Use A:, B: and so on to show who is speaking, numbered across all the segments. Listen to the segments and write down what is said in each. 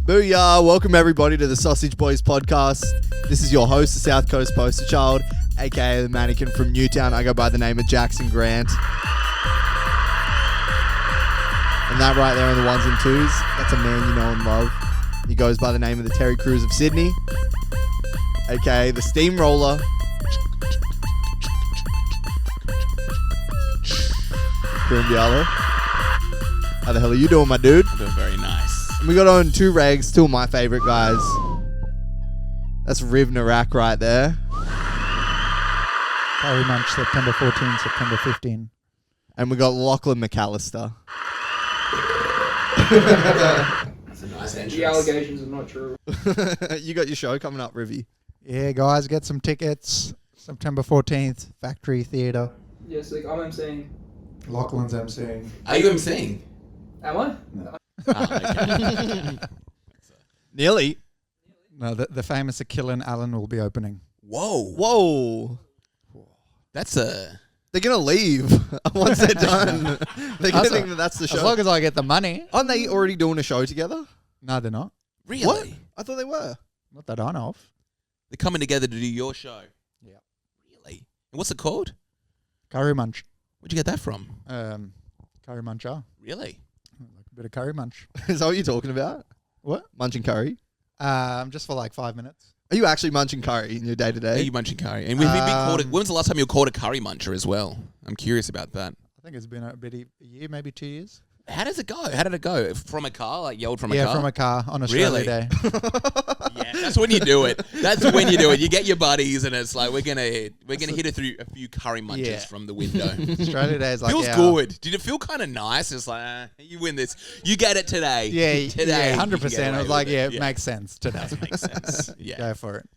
A: Booyah! Welcome everybody to the Sausage Boys podcast. This is your host, the South Coast Poster Child, aka the mannequin from Newtown. I go by the name of Jackson Grant. And that right there in the ones and twos, that's a man you know and love. He goes by the name of the Terry Crews of Sydney, aka the Steamroller. Kroombiala. How the hell are you doing, my dude?
B: I'm doing very nice.
A: And we got on two regs, two of my favourite guys. That's Riv Narak right there.
C: Curry Munch, September 14, September 15.
A: And we got Lachlan McAllister.
B: That's a nice entrance.
D: The allegations are not true.
A: You got your show coming up, Rivy.
C: Yeah, guys, get some tickets. September 14th, Factory Theatre.
D: Yes, like I'm emceeing.
C: Lachlan's emceeing.
B: Are you emceeing?
D: Am I?
C: No.
B: Okay.
A: Nearly.
C: No, the famous Achillan Allen will be opening.
B: Whoa.
A: Whoa.
B: That's a...
A: They're going to leave once they're done. They're going to think that that's the show.
C: As long as I get the money.
A: Aren't they already doing a show together?
C: No, they're not.
B: Really?
A: What? I thought they were.
C: Not that I know of.
B: They're coming together to do your show?
C: Yeah.
B: Really? And what's it called?
C: Curry Munch.
B: Where'd you get that from?
C: Curry Muncher.
B: Really?
C: Like a bit of Curry Munch.
A: Is that what you're talking about?
C: What?
A: Munching curry?
C: Just for like 5 minutes.
A: Are you actually munching curry in your day to
B: Are
A: day?
B: you munching curry? And we've been called when was the last time you were called a curry muncher as well? I'm curious about that.
C: I think it's been a year, maybe 2 years.
B: How does it go? How did it go? From a car? Like yelled from a car?
C: Yeah, from a car on Australia
B: Really?
C: Day.
B: Yeah, that's when you do it. That's when you do it. You get your buddies and it's like we're gonna hit it through a few curry munches
C: Yeah.
B: from the window.
C: Australia Day is like
B: Feels
C: yeah,
B: good. Did it feel kind of nice? It's like you win this. You get it today.
C: Yeah,
B: today.
C: yeah,
B: you can get
C: 100%. I
B: away
C: was
B: with
C: like,
B: it.
C: yeah, it makes sense today.
B: Does make sense. Yeah.
C: Go for it.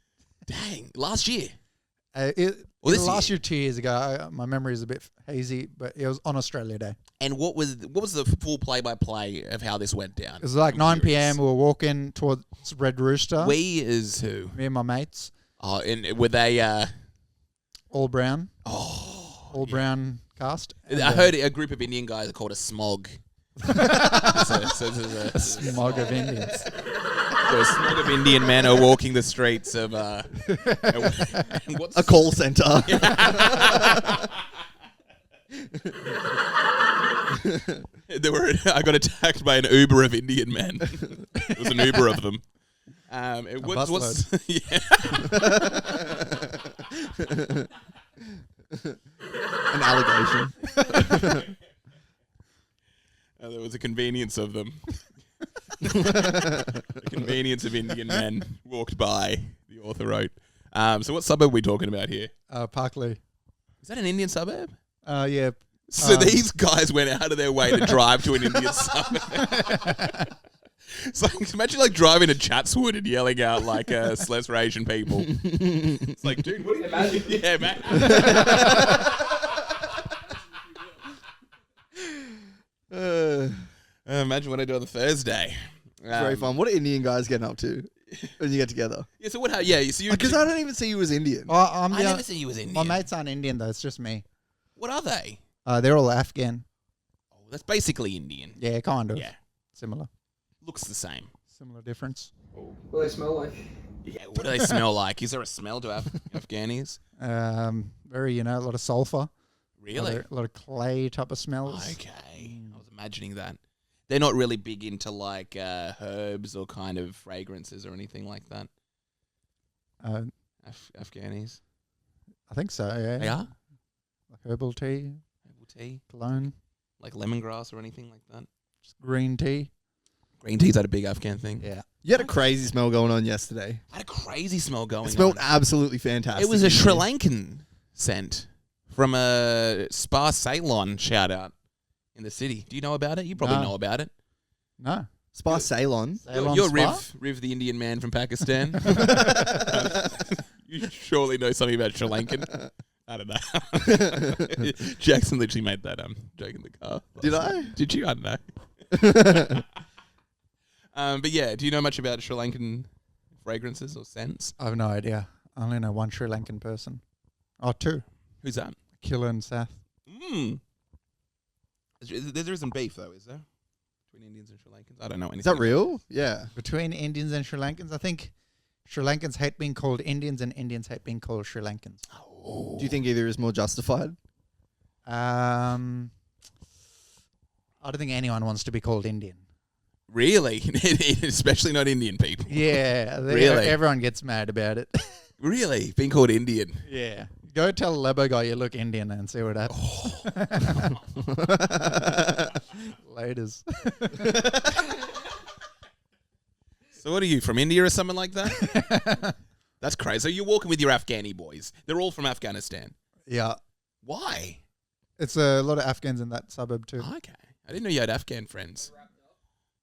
B: Dang. Last year.
C: This
B: this
C: last year, 2 years ago, my memory is a bit hazy, but it was on Australia Day.
B: And what was the full play-by-play of how this went down?
C: It was like 9 p.m. We were walking towards Red Rooster.
B: We is who?
C: Me and my mates,
B: Oh, and were they?
C: all brown,
B: Oh,
C: all brown cast.
B: I heard a group of Indian guys are called a smog. so there's
C: a smog of Indians.
B: So a smog of Indian men are walking the streets of and what's
A: A call center.
B: I got attacked by an Uber of Indian men. It was an Uber of them. What's yeah.
A: An allegation.
B: There was a convenience of them. The convenience of Indian men walked by, the author wrote. So what suburb are we talking about here?
C: Parkley.
B: Is that an Indian suburb?
C: Yeah.
B: So these guys went out of their way to drive to an Indian suburb. It's like, imagine like driving to Chatswood and yelling out like slurs for Asian people. It's like, dude, what do you imagine? Yeah, man. Imagine what I do on the Thursday.
A: It's very fun. What are Indian guys getting up to when you get together?
B: Yeah, so what? Yeah, so you.
A: Because I don't even see you as Indian.
C: I
B: never said you was Indian.
C: My mates aren't Indian though. It's just me.
B: What are they?
C: They're all Afghan.
B: Oh, that's basically Indian.
C: Yeah, kind of.
B: Yeah,
C: Similar.
B: looks the same.
C: Similar difference.
D: What do they smell like?
B: Yeah, what do they smell like? Is there a smell to Afghanis?
C: Very, a lot of sulfur.
B: Really?
C: A lot of clay type of smells.
B: Okay, I was imagining that. They're not really big into like herbs or kind of fragrances or anything like that. Afghanis.
C: I think so, yeah.
B: They are?
C: Like herbal tea,
B: Herbal tea?
C: cologne,
B: Like lemongrass or anything like that?
C: just green tea.
B: Green tea's that a big Afghan thing?
C: Yeah.
A: You had a crazy smell going on yesterday.
B: I had a crazy smell going
A: It smelled
B: on.
A: absolutely fantastic.
B: It was a Sri Lankan scent from a Spa Ceylon shout out in the city. Do you know about it? You probably
C: No.
B: know about it.
C: No.
A: Spa Ceylon.
C: Ceylon
B: You're
C: Spa?
B: Riv, the Indian man from Pakistan. You surely know something about Sri Lankan. I don't know. Jackson literally made that joke in the car.
A: Did I?
B: Did you? I don't know. But yeah, do you know much about Sri Lankan fragrances or scents?
C: I have no idea. I only know one Sri Lankan person. Oh, two.
B: Who's that?
C: Killer and Seth.
B: There isn't beef though, is there? Between Indians and Sri Lankans? I don't know anything.
A: Is that
B: about
A: real? Yeah.
C: Between Indians and Sri Lankans, I think Sri Lankans hate being called Indians and Indians hate being called Sri Lankans.
B: Oh.
A: Do you think either is more justified?
C: I don't think anyone wants to be called Indian.
B: Really? Especially not Indian people.
C: Yeah,
B: Really?
C: Everyone gets mad about it.
B: Really? Being called Indian.
C: Yeah. Go tell a Lebo guy you look Indian and see what happens. Laters.
B: So what are you, from India or something like that? That's crazy. So you're walking with your Afghani boys. They're all from Afghanistan.
C: Yeah.
B: Why?
C: It's a lot of Afghans in that suburb too.
B: Okay. I didn't know you had Afghan friends.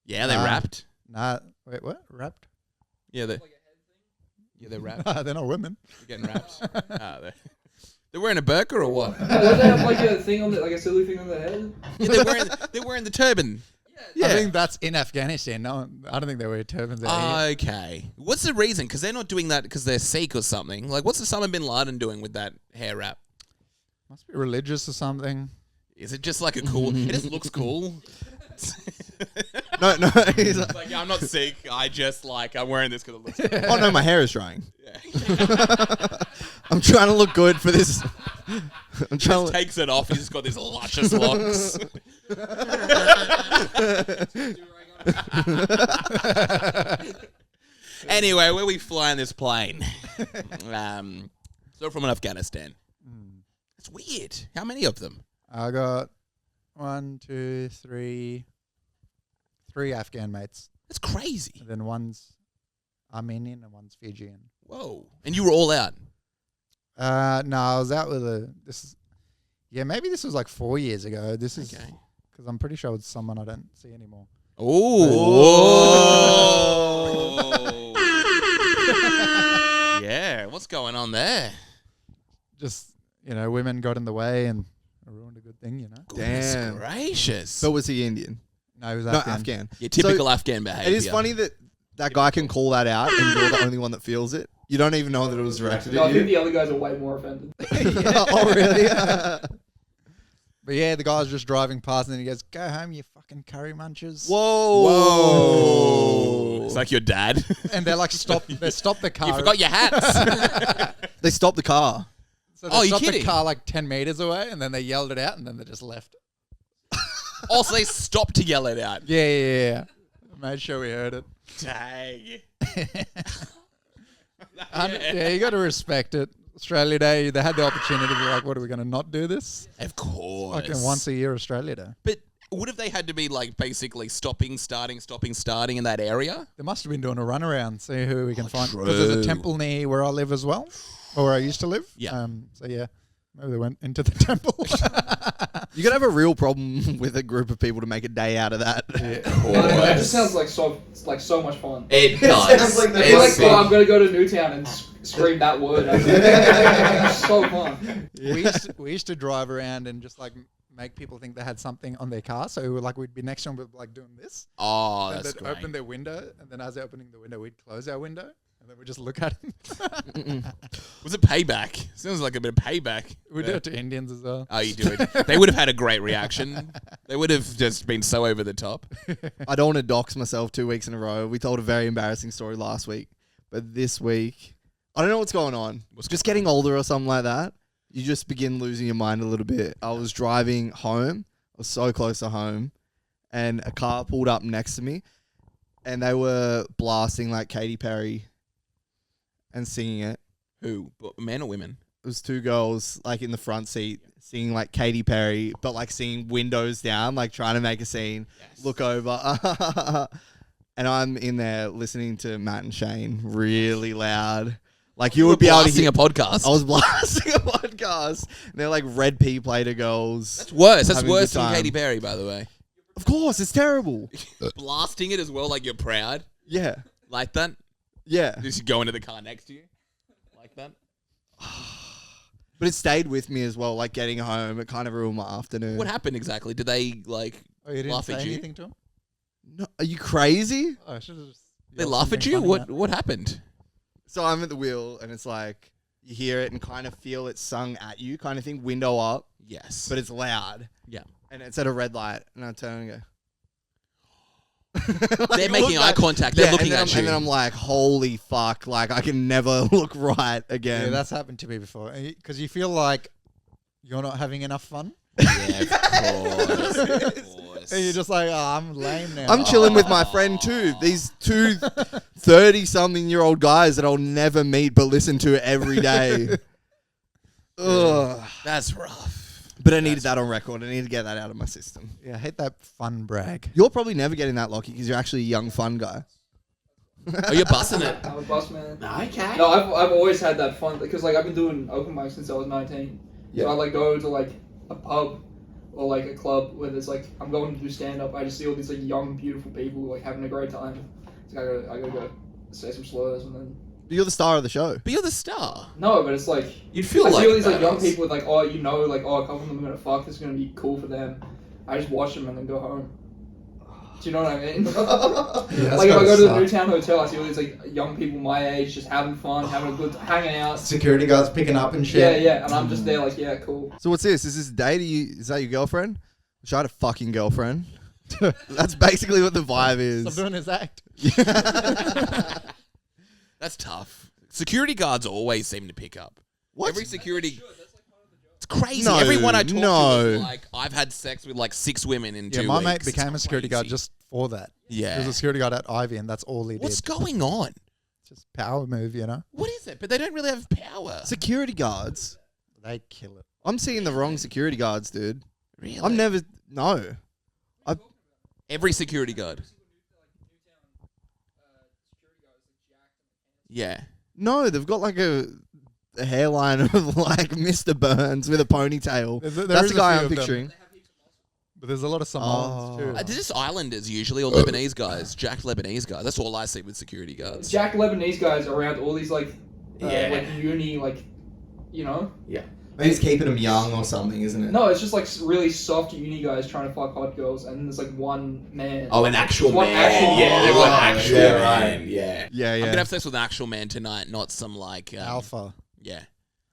B: Yeah, they
C: Nah.
B: rapped.
C: Nah, wait, what? Wrapped?
B: Yeah, they're rapped.
C: Nah, they're not women.
B: They're getting wrapped. They're wearing a burqa or what?
D: Don't they have like a thing on like a silly thing on their head?
B: Yeah, they're wearing the turban.
C: I think that's in Afghanistan. No, I don't think they wear turbans out here.
B: Okay. What's the reason? Because they're not doing that because they're Sikh or something. Like, what's Osama bin Laden doing with that hair wrap?
C: Must be religious or something.
B: Is it just like a cool? It just looks cool.
A: No. He's like,
B: It's like, yeah, I'm not Sikh. I'm wearing this because it looks cool.
A: oh no, my hair is drying.
B: Yeah.
A: I'm trying to look good for this. I'm trying
B: Just
A: to.
B: takes it off. He's just got these luscious locks. Anyway, where we flying this plane? So from Afghanistan. It's weird. How many of them?
C: I got 1, 2, 3 Afghan mates.
B: That's crazy.
C: And then one's Armenian and one's Fijian.
B: Whoa. And you were all out.
C: No, I was out with maybe this was like 4 years ago. This is
B: Okay.
C: because I'm pretty sure it's someone I don't see anymore.
B: Oh. Yeah. What's going on there?
C: Just, women got in the way and ruined a good thing,
B: Goodness
A: Damn.
B: gracious.
A: So was he Indian?
C: No, he was
A: Not
C: Afghan.
A: Afghan.
B: Yeah, typical Afghan behavior.
A: It is funny that guy can call that out and you're the only one that feels it. You don't even know that it was directed
D: No, I
A: at
D: think
A: you.
D: the other guys are way more offended.
A: Oh, really?
C: But yeah, the guy was just driving past and then he goes, "Go home, you fucking curry munchers."
A: Whoa.
B: It's like your dad.
C: And they're like, they stopped the car.
B: You forgot your hats.
A: They stopped the car.
C: So they
B: Oh, you
C: stopped
B: kidding?
C: the car like 10 meters away and then they yelled it out and then they just left.
B: Also, they stopped to yell it out.
C: Yeah. I made sure we heard it.
B: Dang.
C: Yeah, you got to respect it. Australia Day, they had the opportunity to be like, what, are we going to not do this?
B: Of course.
C: Fucking once a year Australia Day.
B: But would have they had to be like basically stopping, starting in that area?
C: They must have been doing a runaround, see who we can find.
B: true.
C: Because there's a temple near where I live as well, or where I used to live.
B: Yeah.
C: So yeah, maybe they went into the temple.
A: You gotta have a real problem with a group of people to make a day out of that.
D: That just sounds like so much fun.
B: It
D: Sounds like they're like, oh, I'm gonna go to Newtown and scream that word. It's so fun.
C: We used to drive around and just like make people think they had something on their car. So we'd be next to them with like doing this.
B: Oh,
C: And
B: that's
C: they'd
B: great.
C: open their window, and then as they're opening the window, we'd close our window, and then we'd just look at them.
B: Was it payback? Sounds like a bit of payback.
C: We do it to Indians as well.
B: Oh, you do it. They would have had a great reaction. They would have just been so over the top.
A: I don't want to dox myself 2 weeks in a row. We told a very embarrassing story last week, but this week, I don't know what's going on. Just getting older or something like that, you just begin losing your mind a little bit. I was driving home. I was so close to home, and a car pulled up next to me, and they were blasting like Katy Perry and singing it.
B: Who? Men or women?
A: It was two girls like in the front seat singing like Katy Perry, but like singing windows down, like trying to make a scene.
B: Yes.
A: Look over. And I'm in there listening to Matt and Shane really loud. Like you would be able to
B: blasting
A: hear
B: a podcast.
A: I was blasting a podcast. And they're like red pea plater girls.
B: That's worse. That's
A: having a
B: worse
A: good
B: than
A: time.
B: Katy Perry, by the way.
A: Of course, it's terrible.
B: Blasting it as well, like you're proud.
A: Yeah.
B: Like that.
A: Yeah.
B: Just go into the car next to you. Like that.
A: But it stayed with me as well, like getting home. It kind of ruined my afternoon.
B: What happened exactly? Did they like
C: Oh, you didn't
B: laugh
C: say
B: at you?
C: anything to him?
A: No, are you crazy?
C: Oh, I should have just.
B: They
C: yelled
B: laugh at
C: something
B: you?
C: funny out.
B: What happened?
A: So I'm at the wheel and it's like you hear it and kind of feel it sung at you kind of thing, window up,
B: Yes.
A: but it's loud.
B: Yeah.
A: And it's at a red light and I turn and go,
B: They're making eye contact. They're looking at you.
A: And then I'm like, holy fuck, like I can never look right again.
C: Yeah, that's happened to me before. Because you feel like you're not having enough fun.
B: Yeah, of course.
C: And you're just like, oh, I'm lame now.
A: I'm chilling with my friend too. These two 30-something-year-old guys that I'll never meet but listen to every day. Ugh.
B: That's rough.
A: But I needed that on record. I need to get that out of my system.
C: Yeah, I hate that fun brag.
A: You're probably never getting that, Lochie, because you're actually a young, fun guy.
B: Oh, you're busting it.
D: I'm a bus man.
B: Okay.
D: No, I've always had that fun because like I've been doing open mics since I was 19.
A: Yeah.
D: So I like go to like a pub or like a club where there's like I'm going to do stand up. I just see all these like young, beautiful people like having a great time. So I gotta go say some slurs and then.
A: You're the star of the show.
B: But you're the star.
D: No, but it's like
B: You'd feel
D: I
B: like
D: see all these like
B: that
D: young
B: is.
D: people with like oh you know like oh a couple of them are gonna fuck. This is gonna be cool for them. I just watch them and then go home. Do you know what I mean?
C: Yeah,
D: Like if I go to the Newtown Hotel, I see all these like young people my age just having fun, having a good, hanging out.
C: Security guards picking up and shit.
D: Yeah, and I'm just there like, yeah, cool.
A: So what's this? Is this a date? Is that your girlfriend? Wish I had a fucking girlfriend. That's basically what the vibe is.
C: Stop doing his act.
B: That's tough. Security guards always seem to pick up.
A: What?
B: Every security... It's crazy.
A: No,
B: Everyone I talk to
A: no.
B: is like, I've had sex with like 6 women in 2
C: Yeah, my
B: weeks.
C: mate became a
B: It's
C: security guard
B: crazy.
C: just for that.
B: Yeah.
C: He was a security guard at Ivy, and that's all he
B: What's
C: did.
B: going on?
C: Just power move, you know?
B: What is it? But they don't really have power.
A: Security guards?
C: They kill it.
A: I'm seeing the wrong security guards, dude.
B: Really?
A: I'm never... No.
B: Every security guard. Yeah.
A: No, they've got like a hairline of like Mr. Burns with a ponytail.
C: There
A: That's
C: is
A: the
C: a
A: guy
C: few
A: I'm
C: of them.
A: picturing.
C: But there's a lot of Samoans
A: Oh.
C: too.
B: They're just Islanders usually, or Lebanese guys. Jacked Lebanese guys. That's all I see with security guards.
D: Jack Lebanese guys around all these like,
B: Yeah.
D: like uni like, you know.
A: Maybe it's keeping them young or something, isn't it?
D: No, it's just like really soft uni guys trying to fuck hot girls, and then there's like one man.
B: Oh, an actual
D: One
B: man.
D: actual
B: yeah, they
D: man.
B: want actual
A: Yeah,
B: man. Yeah.
A: Yeah,
B: I'm
A: yeah.
B: gonna have sex with an actual man tonight, not some like
C: Alpha.
B: Yeah.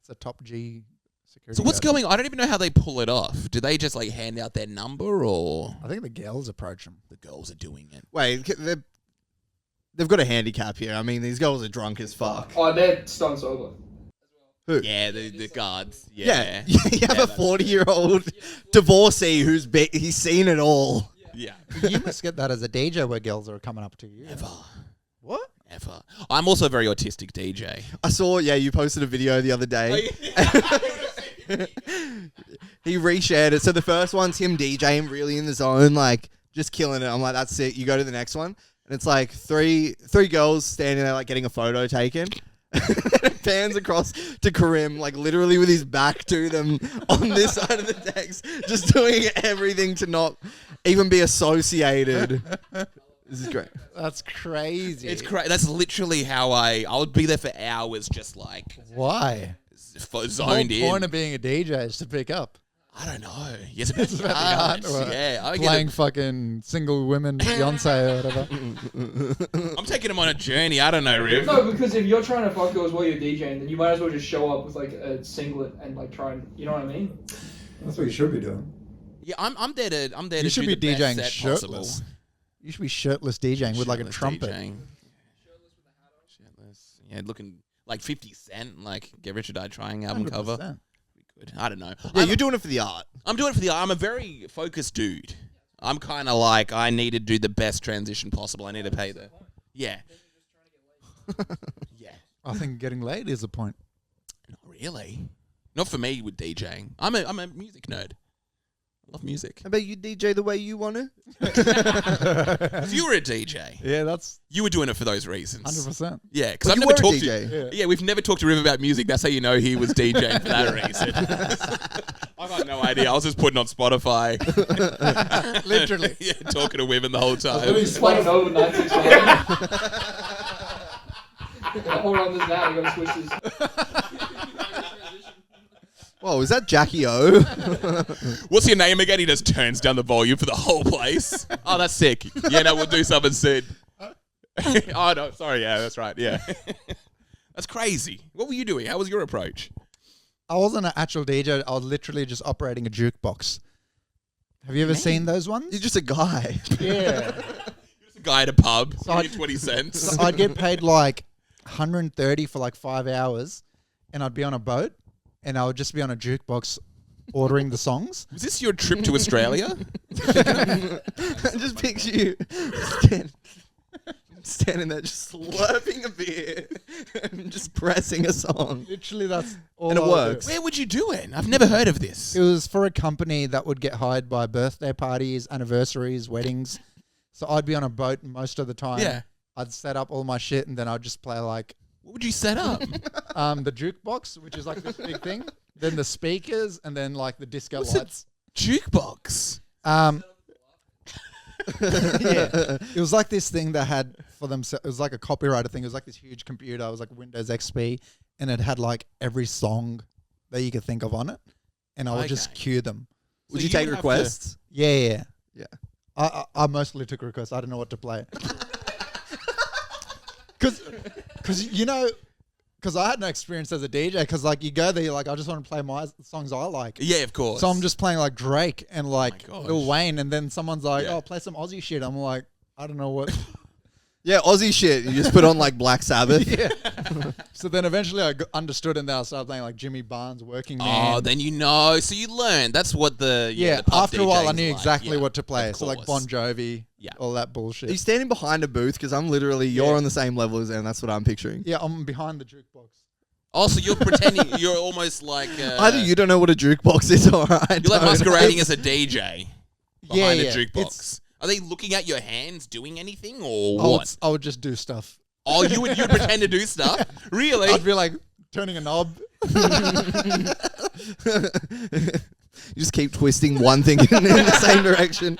C: It's a top G security
B: So what's
C: guard.
B: going on? I don't even know how they pull it off. Do they just like hand out their number, or
C: I think the girls approach him.
B: the girls are doing it?
A: Wait, they've got a handicap here. I mean, these girls are drunk as fuck.
D: Oh, they're stone sober.
A: Who?
B: Yeah, the guards.
A: Yeah.
B: Yeah.
A: You have a 40-year-old divorcee who's he's seen it all.
B: Yeah.
C: You must get that as a DJ where girls are coming up to you.
B: Ever.
C: What?
B: Ever. I'm also a very autistic DJ.
A: I saw, you posted a video the other day. He reshared it. So the first one's him DJing really in the zone, like just killing it. I'm like, that's it. You go to the next one, and it's like three girls standing there like getting a photo taken. It pans across to Karim, like literally with his back to them on this side of the decks, just doing everything to not even be associated. This is great.
C: That's crazy.
B: It's crazy. That's literally how I would be there for hours, just like
C: Why?
B: zoned
C: The whole point
B: in.
C: of being a DJ is to pick up.
B: I don't know. Yes, it's
C: It's about the art, or
B: Yeah, I
C: Playing fucking single women Beyonce or whatever.
B: I'm taking them on a journey. I don't know, Riv.
D: No, because if you're trying to fuck girls while you're DJing, then you might as well just show up with like a singlet and like try and, you know what I mean?
C: That's what you should be doing.
B: Yeah, I'm there to
C: You
B: do
C: should
B: the
C: be
B: best
C: DJing
B: set
C: shirtless.
B: possible.
C: You should be shirtless DJing with like a
B: Shirtless
C: trumpet.
B: DJing. Shirtless. Yeah, looking like 50 Cent, like Get Rich or Die Trying album cover.
C: 100%.
B: Good. I don't know.
A: Yeah, you're doing it for the art.
B: I'm doing it for the art. I'm a very focused dude. I'm kind of like, I need to do the best transition possible. I need to pay the... Yeah. Yeah.
C: I think getting laid is the point.
B: Not really. Not for me with DJing. I'm a music nerd. I love music.
A: How about you DJ the way you want to?
B: If you were a DJ,
C: Yeah, that's
B: you were doing it for those reasons.
C: 100%.
B: Yeah, because
A: But
B: I've
A: you
B: never
A: were a
B: talked
A: DJ.
B: to... Yeah, we've never talked to Riv about music. That's how you know he was DJing for that reason. I've got no idea. I was just putting on Spotify.
C: Literally.
B: Yeah, talking to women the whole time.
D: He's playing over 969. Hold on, this now. You gotta switch this.
A: Whoa, is that Jackie O?
B: What's your name again? He just turns down the volume for the whole place. Oh, that's sick. Yeah, no, we'll do something soon. Oh, no, sorry. Yeah, that's right. Yeah. That's crazy. What were you doing? How was your approach?
C: I wasn't an actual DJ. I was literally just operating a jukebox. Have you ever seen those ones?
A: You're just a guy.
C: Yeah.
B: Guy at a pub.
C: So
B: Give
C: I'd-
B: me 20 cents.
C: So I'd get paid like 130 for like 5 hours, and I'd be on a boat, and I would just be on a jukebox ordering the songs.
B: Was this your trip to Australia?
A: Just picture you standing there just slurping a beer and just pressing a song.
C: Literally, that's all.
A: And it
C: I would do.
A: works.
B: Where would you do it? I've never heard of this.
C: It was for a company that would get hired by birthday parties, anniversaries, weddings. So I'd be on a boat most of the time.
B: Yeah.
C: I'd set up all my shit, and then I'd just play like
B: What would you set up?
C: the jukebox, which is like this big thing, then the speakers, and then like the disco
B: What's a
C: lights.
B: Jukebox.
C: Yeah, it was like this thing that had for them. It was like a copyrighted thing. It was like this huge computer. It was like Windows XP, and it had like every song that you could think of on it, and I would just
B: Okay.
C: cue them.
A: Would
B: So
A: you
B: you
A: take
B: would have to-
A: requests?
C: Yeah.
A: Yeah.
C: I mostly took requests. I didn't know what to play. Because you know, because I had no experience as a DJ. Because like you go there, you're like, I just want to play my songs I like.
B: Yeah, of course.
C: So I'm just playing like Drake and like
B: gosh.
C: Lil Wayne, and then someone's like,
B: Yeah.
C: "Oh, play some Aussie shit." I'm like, I don't know what.
A: Yeah, Aussie shit. You just put on like Black Sabbath.
C: Yeah. So then eventually I understood, and then I started playing like Jimmy Barnes, Working Man.
B: Oh, then you know. So you learned. That's what the
C: yeah.
B: the pub
C: After a while, I
B: DJs
C: knew
B: like.
C: exactly
B: Yeah,
C: what to play.
B: of
C: So like
B: course.
C: Bon Jovi,
B: Yeah.
C: all that
A: Are you
C: bullshit.
A: standing behind a booth? Because I'm literally, you're
C: Yeah.
A: on the same level as them. That's what I'm picturing.
C: Yeah, I'm behind the jukebox.
B: Oh, so you're pretending. You're almost like.
A: Either you don't know what a jukebox is, or I
B: You're like
A: don't.
B: masquerading as a DJ behind
C: yeah.
B: a jukebox.
C: It's-
B: Are they looking at your hands doing anything or
C: I
B: what?
C: would just do stuff.
B: Oh, you would pretend to do stuff? Really?
C: I'd be like turning a knob.
A: You just keep twisting one thing in the same direction.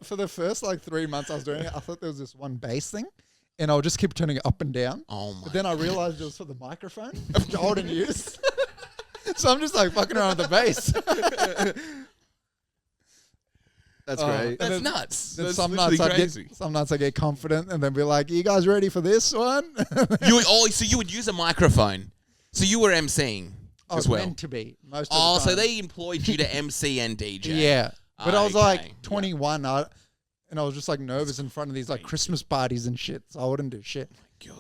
C: For the first like 3 months I was doing it, I thought there was this one bass thing, and I would just keep turning it up and down.
B: Oh my.
C: But then I realized it was for the microphone, which I wouldn't use. So I'm just like fucking around with the bass.
A: That's
C: Oh.
A: great.
B: That's
C: then-
B: nuts.
C: Then
B: That's
C: some
B: literally
C: nights
B: crazy.
C: I get confident and then be like, "You guys ready for this one?"
B: So you would use a microphone. So you were emceeing
C: I
B: as
C: was
B: well.
C: meant to be most of
B: Oh,
C: the time.
B: so they employed you to MC and DJ.
C: yeah. But I was
B: Okay,
C: like
B: yeah.
C: 21, and I was just like nervous in front of these like Christmas parties and shit, so I wouldn't do shit.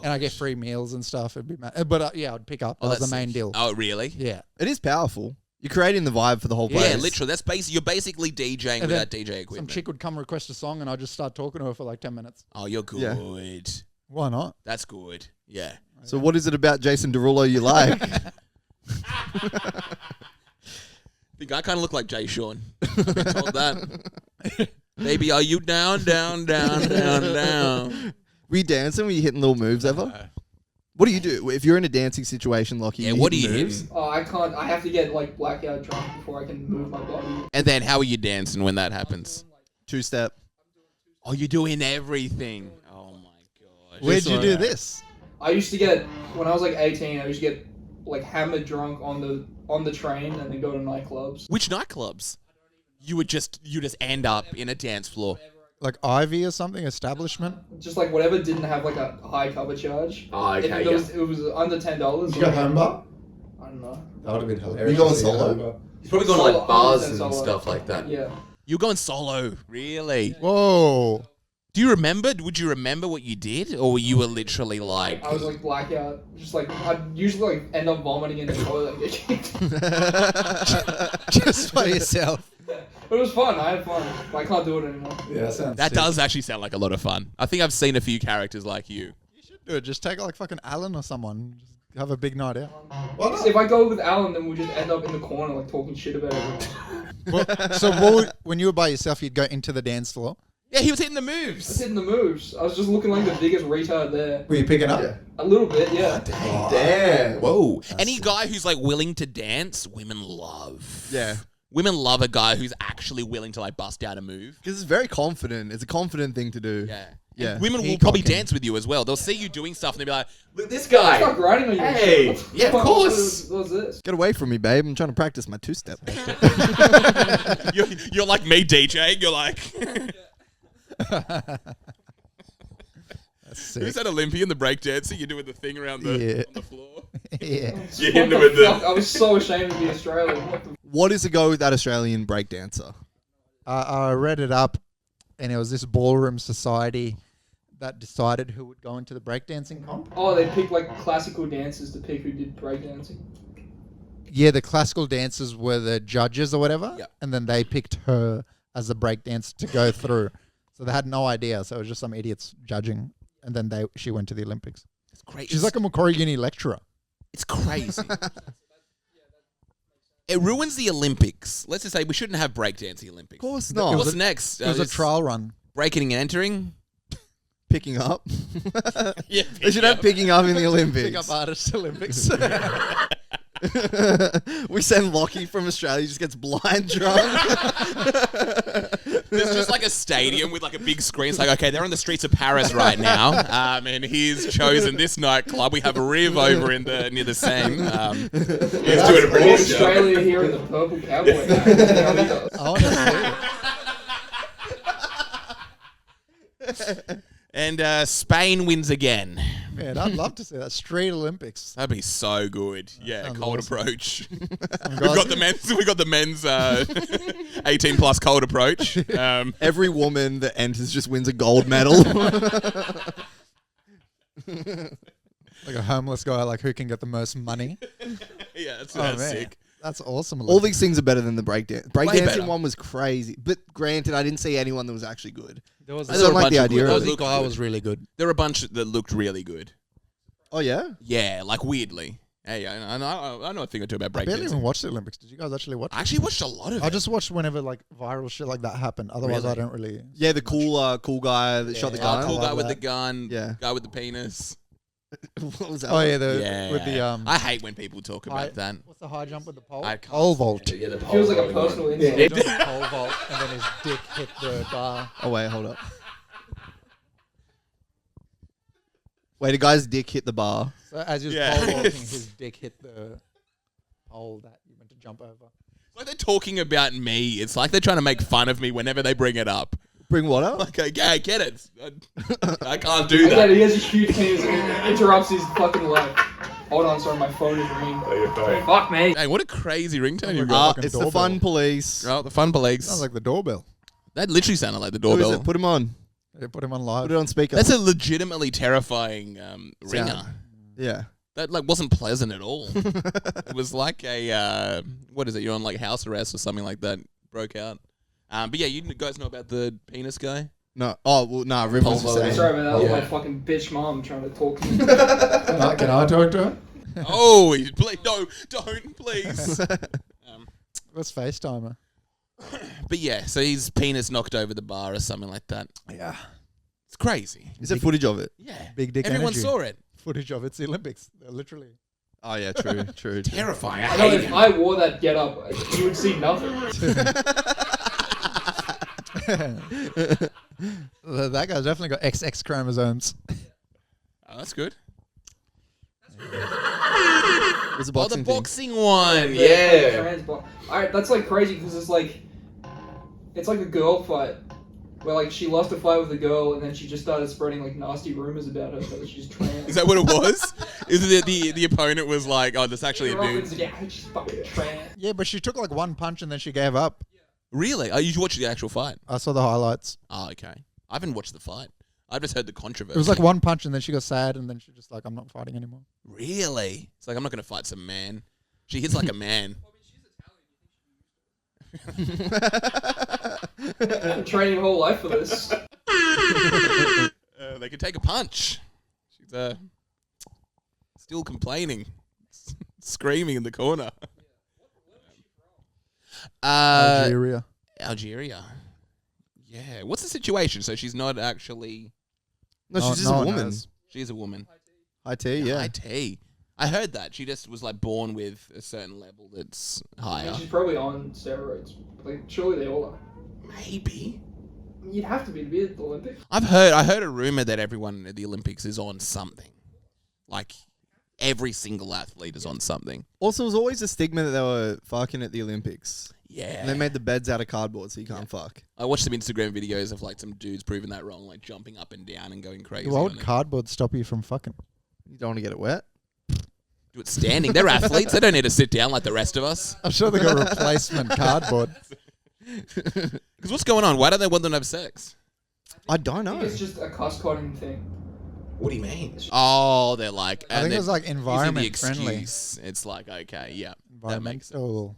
C: And I get free meals and stuff. It'd be but yeah, I'd pick up.
B: Oh,
C: That was
B: that's
C: the main
B: sick.
C: deal.
B: Oh, really?
C: Yeah.
A: It is powerful. You're creating the vibe for the whole place.
B: Yeah, literally. That's you're basically DJing
C: And then
B: without DJ
C: Some
B: equipment.
C: chick would come request a song, and I'd just start talking to her for like 10 minutes.
B: Oh, you're good.
A: Yeah.
C: Why not?
B: That's good. Yeah.
A: So what is it about Jason Derulo you like?
B: I think I kind of look like Jay Sean. I've been told that. Baby, are you down, down, down, down, down?
A: Were you dancing? Were you hitting little moves ever? What do you do if you're in a dancing situation, Lochie?
B: Yeah, what do you
A: moves?
B: do?
D: Oh, I can't. I have to get like blackout drunk before I can move my body.
B: And then how are you dancing when that happens?
A: Two-step.
B: Oh, you're doing everything. Oh my gosh.
C: Where'd you do
A: one.
C: this?
D: I used to get when I was like 18. I used to get like hammered drunk on the train and then go to nightclubs.
B: Which nightclubs? You just end up in a dance floor.
C: Like Ivy or something? Establishment?
D: Just like whatever didn't have like a high cover charge.
B: Oh,
D: If it was under $10.
E: home bar?
D: I don't know.
E: That would have been hilarious.
A: You going
E: to see a
A: solo?
E: home bar.
F: He's probably going to
D: Solo,
F: like bars
D: 100%
F: and
D: solo.
F: stuff like that.
D: Yeah.
B: You're going solo, really?
C: Whoa.
B: Do you remember? Would you remember what you did, or you were literally like?
D: I was like blackout. Just like I'd usually like end up vomiting in the toilet.
C: Just by yourself.
D: But it was fun. I had fun. But I can't do it anymore.
E: Yeah, that sounds
B: That
E: sick.
B: does actually sound like a lot of fun. I think I've seen a few characters like you.
C: You should do it. Just take like fucking Alan or someone. Just have a big night out.
E: Why not?
D: If I go with Alan, then we just end up in the corner like talking shit about everyone.
C: So when you were by yourself, you'd go into the dance floor.
B: Yeah, he was hitting the
D: I was
B: moves.
D: hitting the moves. I was just looking like the biggest retard there.
E: Were you picking up?
A: Yeah.
D: A little bit, yeah.
E: Damn.
B: Whoa! Any guy who's like willing to dance, women love.
A: Yeah.
B: Women love a guy who's actually willing to like bust out a move.
A: Because it's very confident. It's a confident thing to do.
B: Yeah.
A: Yeah.
B: And women will
C: Peacocking.
B: probably dance with you as well. They'll see you doing stuff and they'll be like,
F: Look, this
D: Stop
F: guy.
D: grinding on you. and
F: Hey,
D: shit.
F: yeah, of
D: What
F: course.
D: was this?
A: Get away from me, babe. I'm trying to practice my two-step.
B: you're like me DJing. You're like,
C: That's sick.
B: who's that Olympian, the breakdancer? You're doing the thing around the,
C: Yeah.
B: on the floor.
C: Yeah.
F: You
D: What
F: hit him
D: the
F: with
D: fuck?
F: the.
D: I was so ashamed to be Australian. What the
A: What is a go with that Australian breakdancer?
C: I read it up, and it was this ballroom society that decided who would go into the breakdancing comp.
D: Oh, they picked like classical dancers to pick who did breakdancing.
C: Yeah, the classical dancers were the judges or whatever,
B: Yeah.
C: and then they picked her as the breakdancer to go through. So they had no idea. So it was just some idiots judging, and then she went to the Olympics.
B: It's crazy.
C: She's like a Macquarie Uni lecturer.
B: It's crazy. It ruins the Olympics. Let's just say we shouldn't have breakdancing Olympics.
A: Of course not.
B: What's next?
C: It was a
B: Just
C: trial run.
B: breaking and entering.
A: Picking up.
B: Yeah,
A: They should have picking up in the Olympics.
C: Pick up artist Olympics.
A: We send Lochie from Australia, he just gets blind drunk.
B: There's just like a stadium with like a big screen. It's like, okay, they're on the streets of Paris right now, and he's chosen this nightclub. We have a Riv over in the near the Seine. He's doing a pretty good job.
D: Australia here in the purple cowboy hat.
C: I want to see it.
B: And Spain wins again.
C: Man, I'd love to see that. Street Olympics.
B: That'd be so good. Yeah,
C: sounds
B: cold
C: awesome.
B: approach.
C: Some
B: We've got
C: guys-
B: the men's 18 plus cold approach.
A: Every woman that enters just wins a gold medal.
C: like a homeless guy, like who can get the most money.
B: Yeah, that's
C: Man,
B: sick.
C: that's awesome.
A: All these things are better than the breakdance.
B: better.
A: Breakdancing one was crazy. But granted, I didn't see anyone that was actually good.
C: There was
A: I don't like the idea of
C: the
A: it.
C: guy was really good.
B: There were a bunch that looked really good.
A: Oh, yeah?
B: Yeah, like weirdly. Hey, I know a thing or two about
C: I barely
B: breakdancing.
C: even watched the Olympics. Did you guys actually watch?
B: I actually watched a lot of
C: I
B: it.
C: just watched whenever like viral shit like that happened. Otherwise,
B: Really?
C: I don't really.
A: Yeah, the cool guy that shot the
C: Yeah.
A: gun.
B: Cool
C: I
B: guy
C: love
B: with the
C: that.
B: gun.
A: Yeah.
B: Guy with the penis.
A: What was that?
C: Oh
A: one?
C: yeah,
B: Yeah.
C: with the
B: I hate when people talk about that.
C: What's the high jump with the pole?
B: I can't
C: Pole vault.
E: Yeah, the
D: Feels like a
E: pole
D: personal
E: going
D: insult.
C: He does a pole vault and then his dick hit the bar.
A: Oh, wait, hold up. Wait, a guy's dick hit the bar.
C: So as he was
B: Yeah.
C: pole vaulting, his dick hit the pole that you meant to jump over.
B: It's like they're talking about me. It's like they're trying to make fun of me whenever they bring it up.
A: Bring what up?
B: Like, okay, I get it. I can't do
D: Yeah,
B: that.
D: he has a huge penis and it interrupts his fucking life. Hold on, sorry, my phone is ringing.
E: Oh, you're fine.
D: Fuck me.
B: Hey, what a crazy ringtone you've
C: my
B: got.
C: fucking
A: It's the
C: doorbell.
A: fun police.
B: Oh, the fun police.
C: Sounds like the doorbell.
B: That literally sounded like the
A: Who is
B: doorbell.
A: it? Put him on.
C: They put him on live.
A: Put it on speaker.
B: That's a legitimately terrifying ringer.
A: Sound. Yeah.
B: That like wasn't pleasant at all. It was like a what is it? You're on like house arrest or something like that. Broke out. But yeah, you guys know about the penis guy.
A: No. Oh, well, nah, Riv was just
E: Pole
A: saying.
D: Sorry about that. That was
E: Yeah.
D: my fucking bitch mom trying to talk to me.
C: Can I talk to him?
B: Oh, please, no, don't, please.
C: Let's FaceTime her.
B: But yeah, so his penis knocked over the bar or something like that.
C: Yeah.
B: It's crazy.
A: Is there footage of it?
B: Yeah,
C: Big dick
B: everyone
C: energy.
B: saw it.
C: Footage of it's the Olympics. They're literally.
A: Oh, yeah, true, true.
B: Terrifying. I
D: I know
B: hate
D: if
B: it.
D: I wore that get up, you would see nothing.
C: That guy's definitely got XX chromosomes.
B: Oh, that's good.
A: It's a
B: Oh,
A: boxing
B: the
A: thing.
B: boxing one.
D: Yeah.
B: Yeah.
D: Trans bo- Alright, that's like crazy because it's like a girl fight where like she lost a fight with a girl and then she just started spreading like nasty rumors about her that she's trans.
B: Is that what it was? Is it the opponent was like, oh, that's actually a
D: Everyone's
B: dude?
D: like, yeah, she's fucking trans.
C: Yeah, but she took like one punch and then she gave up.
B: Really? Oh, you watched the actual fight?
C: I saw the highlights.
B: Oh, okay. I haven't watched the fight. I've just heard the controversy.
C: It was like one punch and then she got sad and then she just like, I'm not fighting anymore.
B: Really? It's like, I'm not going to fight some man. She hits like a man.
D: I'm training her whole life for this.
B: They could take a punch. She's still complaining, screaming in the corner.
C: Algeria.
B: Algeria. Yeah. What's the situation? So she's not actually.
A: No, she's just
C: no
A: a
C: one
A: woman.
C: knows.
B: She's a woman.
A: IT, yeah.
B: IT. I heard that she just was like born with a certain level that's
D: I mean,
B: higher.
D: she's probably on steroids. Like, surely they all are.
B: Maybe.
D: You'd have to be at the Olympics.
B: I heard a rumor that everyone at the Olympics is on something. Like every single athlete is on something.
A: Also, it was always a stigma that they were fucking at the Olympics.
B: Yeah.
A: And they made the beds out of cardboard so you can't fuck.
B: I watched some Instagram videos of like some dudes proving that wrong, like jumping up and down and going crazy.
C: Why
B: on
C: would
B: it.
C: cardboard stop you from fucking?
A: You don't want to get it wet.
B: Do it standing. They're athletes. They don't need to sit down like the rest of us.
C: I'm sure they got replacement cardboard.
B: Because what's going on? Why don't they want them to have sex?
A: I don't
D: I think
A: know.
D: it's just a cuss cutting thing.
E: What do you mean?
B: Oh, they're like.
C: I think it was like
B: using the
C: environment friendly.
B: excuse. It's like, okay, yeah, that makes sense.
C: Environmental.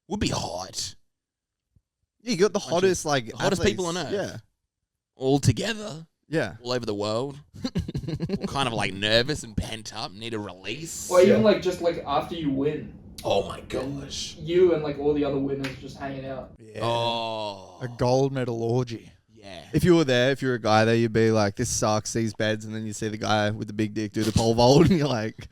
B: Would be hot
A: Yeah, you got the
B: Bunch of-
A: hottest like
B: the hottest people on
A: athletes.
B: earth. all together,
A: Yeah.
B: all over the world. All kind of like nervous and pent up, need a release.
D: Or even like just like after you win,
E: Oh my gosh.
D: you and like all the other winners just hanging out.
C: Yeah.
B: Oh,
C: A gold medal orgy.
B: yeah.
A: If you were there, if you were a guy there, you'd be like, "This sucks, these beds," and then you see the guy with the big dick do the pole vault, and you're like,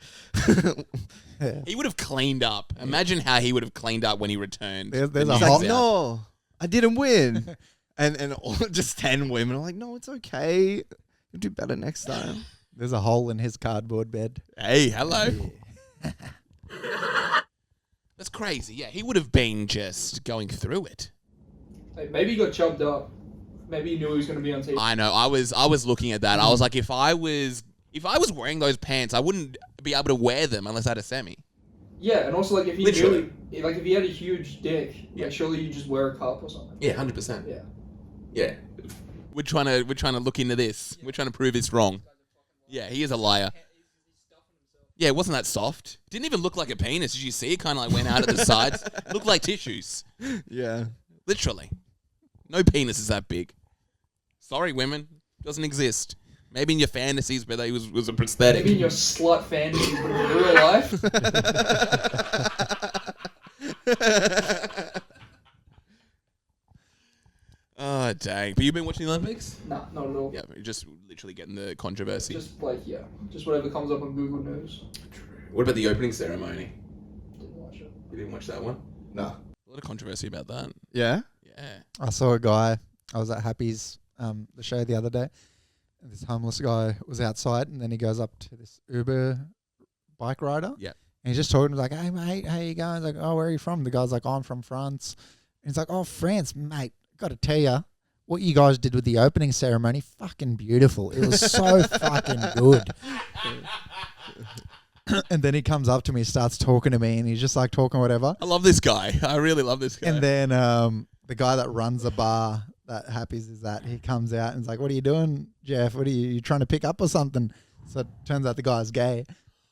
C: Yeah.
B: He would have cleaned up. Imagine how he would have cleaned up when he returned.
C: There's
B: the
C: a
B: news
A: It's
C: hot-
A: like,
B: out.
A: "No, I didn't win," and all, just 10 women are like, "No, it's okay. You'll do better next time."
C: There's a hole in his cardboard bed.
B: Hey, hello. That's crazy. Yeah, he would have been just going through it.
D: Like, maybe he got chubbed up. Maybe he knew he was going to be on TV.
B: I know. I was looking at that. I was like, if I was wearing those pants, I wouldn't be able to wear them unless I had a semi.
D: Yeah, and also like if he
E: Literally.
D: knew, like if he had a huge dick,
E: Yeah.
D: like surely you just wear a cup or something.
E: Yeah, 100%.
D: Yeah.
E: Yeah.
B: We're trying to look into this. We're trying to prove this wrong. Yeah, he is a liar. Yeah, it wasn't that soft. Didn't even look like a penis. Did you see? It kind of like went out at the sides. Looked like tissues.
A: Yeah.
B: Literally. No penis is that big. Sorry, women. Doesn't exist. Maybe in your fantasies, but they was a prosthetic.
D: Maybe in your slut fantasy, but in real life,
B: Oh, dang. But you've been watching the Olympics?
D: nah, not at all.
B: Yeah, you're just literally getting the controversy.
D: Just like just whatever comes up on Google News.
E: What about the opening ceremony?
D: Didn't watch it.
E: You didn't watch that one? No.
B: A lot of controversy about that.
A: Yeah.
B: Yeah.
C: I saw a guy. I was at Happy's, the show the other day. And this homeless guy was outside, and then he goes up to this Uber bike rider.
B: Yeah.
C: And he's just talking like, "Hey mate, how you going?" He's like, "Oh, where are you from?" The guy's like, "Oh, I'm from France." And he's like, "Oh, France, mate. Got to tell you, what you guys did with the opening ceremony, fucking beautiful. It was so fucking good." And then he comes up to me, starts talking to me, and he's just like talking whatever.
B: I love this guy. I really love this guy.
C: And then the guy that runs the bar that Happy's is at, he comes out and is like, "What are you doing, Jeff? What are you trying to pick up or something?" So it turns out the guy's gay.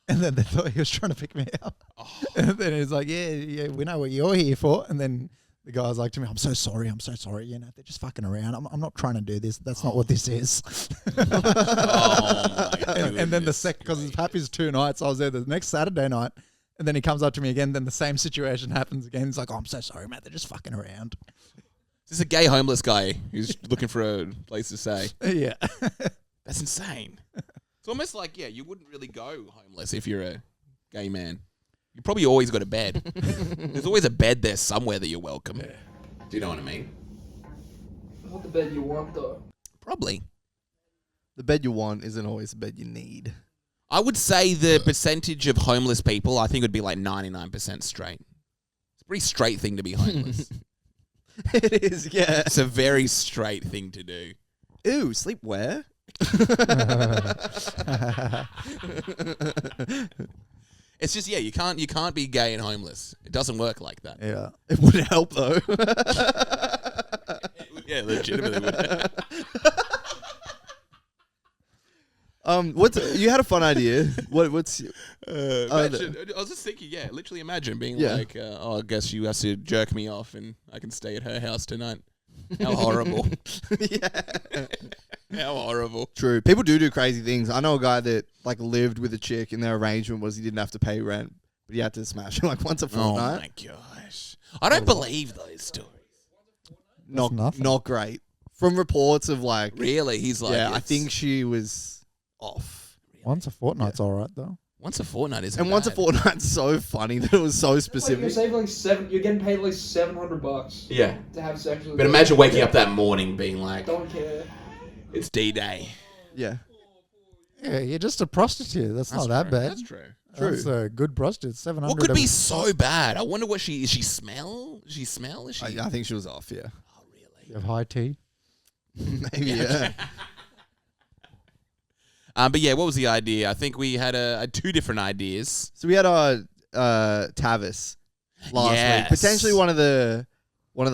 C: And then they thought he was trying to pick me up.
B: Oh.
C: And then he's like, yeah, we know what you're here for. And then the guy's like to me, I'm so sorry. You know, they're just fucking around. I'm not trying to do this. That's not what this is."
B: Oh, my
C: And then the
B: goodness
C: because it's
B: gracious.
C: Happy's 2 nights, I was there the next Saturday night. And then he comes up to me again. Then the same situation happens again. He's like, "Oh, I'm so sorry, mate. They're just fucking around."
B: Is this a gay homeless guy who's looking for a place to stay?
C: Yeah.
B: That's insane. It's almost like, yeah, you wouldn't really go homeless if you're a gay man. You probably always got a bed. There's always a bed there somewhere that you're welcome.
E: Do you know what I mean?
D: Not the bed you want though.
B: Probably.
A: The bed you want isn't always the bed you need.
B: I would say the percentage of homeless people, I think, would be like 99% straight. It's a pretty straight thing to be homeless.
A: It is, yeah.
B: It's a very straight thing to do.
A: Ew, sleep where?
B: It's just, yeah, you can't be gay and homeless. It doesn't work like that.
C: Yeah.
A: It would help though.
B: Yeah, legitimately would.
A: You had a fun idea. What's
B: Imagine, I was just thinking, yeah, literally imagine being
A: Yeah.
B: like, oh, I guess you have to jerk me off and I can stay at her house tonight. How horrible.
A: yeah.
B: How horrible.
A: True. People do crazy things. I know a guy that like lived with a chick and their arrangement was he didn't have to pay rent, but he had to smash her like once a
B: Oh
A: fortnight.
B: my gosh. I don't believe those stories.
A: Not
C: nothing.
A: not great. From reports of like
B: Really? He's like,
A: yeah, I
B: it's-
A: think she was off.
C: Once a fortnight's all right, though.
B: once a fortnight isn't
A: And once a
B: bad.
A: fortnight's so funny that it was so
D: Like, you're
A: specific.
D: saving like you're getting paid like $700
E: Yeah.
D: to have sex with.
E: But imagine waking up that morning being like,
D: Don't care.
B: It's D-Day.
A: Yeah.
C: Yeah, you're just a prostitute. That's not that bad.
B: That's true.
C: That's a good prostitute. 700.
B: What could be so bad? I wonder what is she smell? Is she smell? Is she?
A: I think she was off, yeah.
B: Oh, really?
C: You have high tea.
A: Maybe, yeah.
B: But yeah, what was the idea? I think we had two different ideas.
A: So we had Tavis last
B: Yes.
A: week. Potentially one of the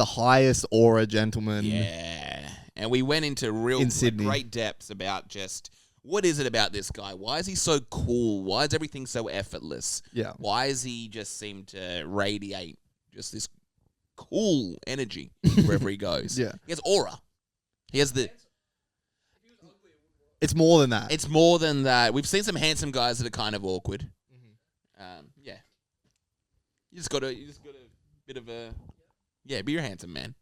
A: highest aura gentlemen.
B: Yeah. and we went into
A: In Sydney.
B: great depths about just what is it about this guy? Why is he so cool? Why is everything so effortless?
A: Yeah.
B: Why does he just seem to radiate just this cool energy wherever he goes?
A: Yeah.
B: He has aura. He has the.
A: It's more than that.
B: It's more than that. We've seen some handsome guys that are kind of awkward. Yeah. You just got a bit of a. Yeah, be your handsome man.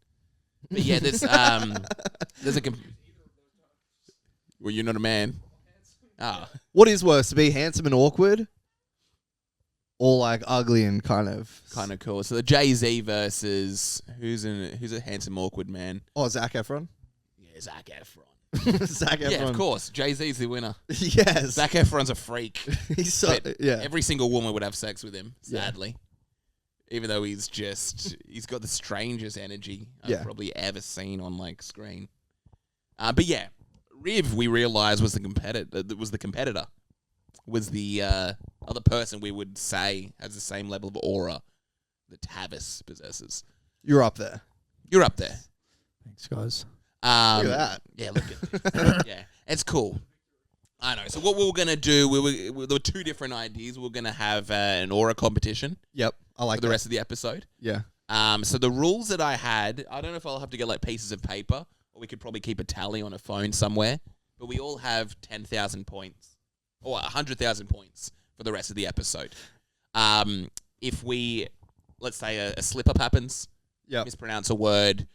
B: But yeah, there's a. Well, you're not a man. Ah.
A: What is worse, to be handsome and awkward, or like ugly and kind of
B: Cool. So the Jay-Z versus who's a handsome awkward man?
A: Oh, Zac Efron.
B: Yeah, Zac Efron.
A: Zac Efron.
B: Yeah, of course. Jay-Z's the winner.
A: Yes.
B: Zac Efron's a freak.
A: He's so yeah.
B: Every single woman would have sex with him, sadly. Yeah. Even though he's got the strangest energy I've probably ever seen on like screen. But yeah, Riv, we realized was the competitor. Was the other person we would say has the same level of aura that Tavis possesses.
A: You're up there.
B: You're up there.
C: Thanks, guys.
A: Look at that.
B: Yeah, look at it. Yeah, it's cool. I know. So what we were going to do, there were two different ideas. We were going to have an aura competition.
A: Yep. I like
B: for the rest of the episode.
A: Yeah.
B: So the rules that I had, I don't know if I'll have to get like pieces of paper, or we could probably keep a tally on a phone somewhere. But we all have 10,000 points, or 100,000 points for the rest of the episode. If we, let's say a slip-up happens, mispronounce a word,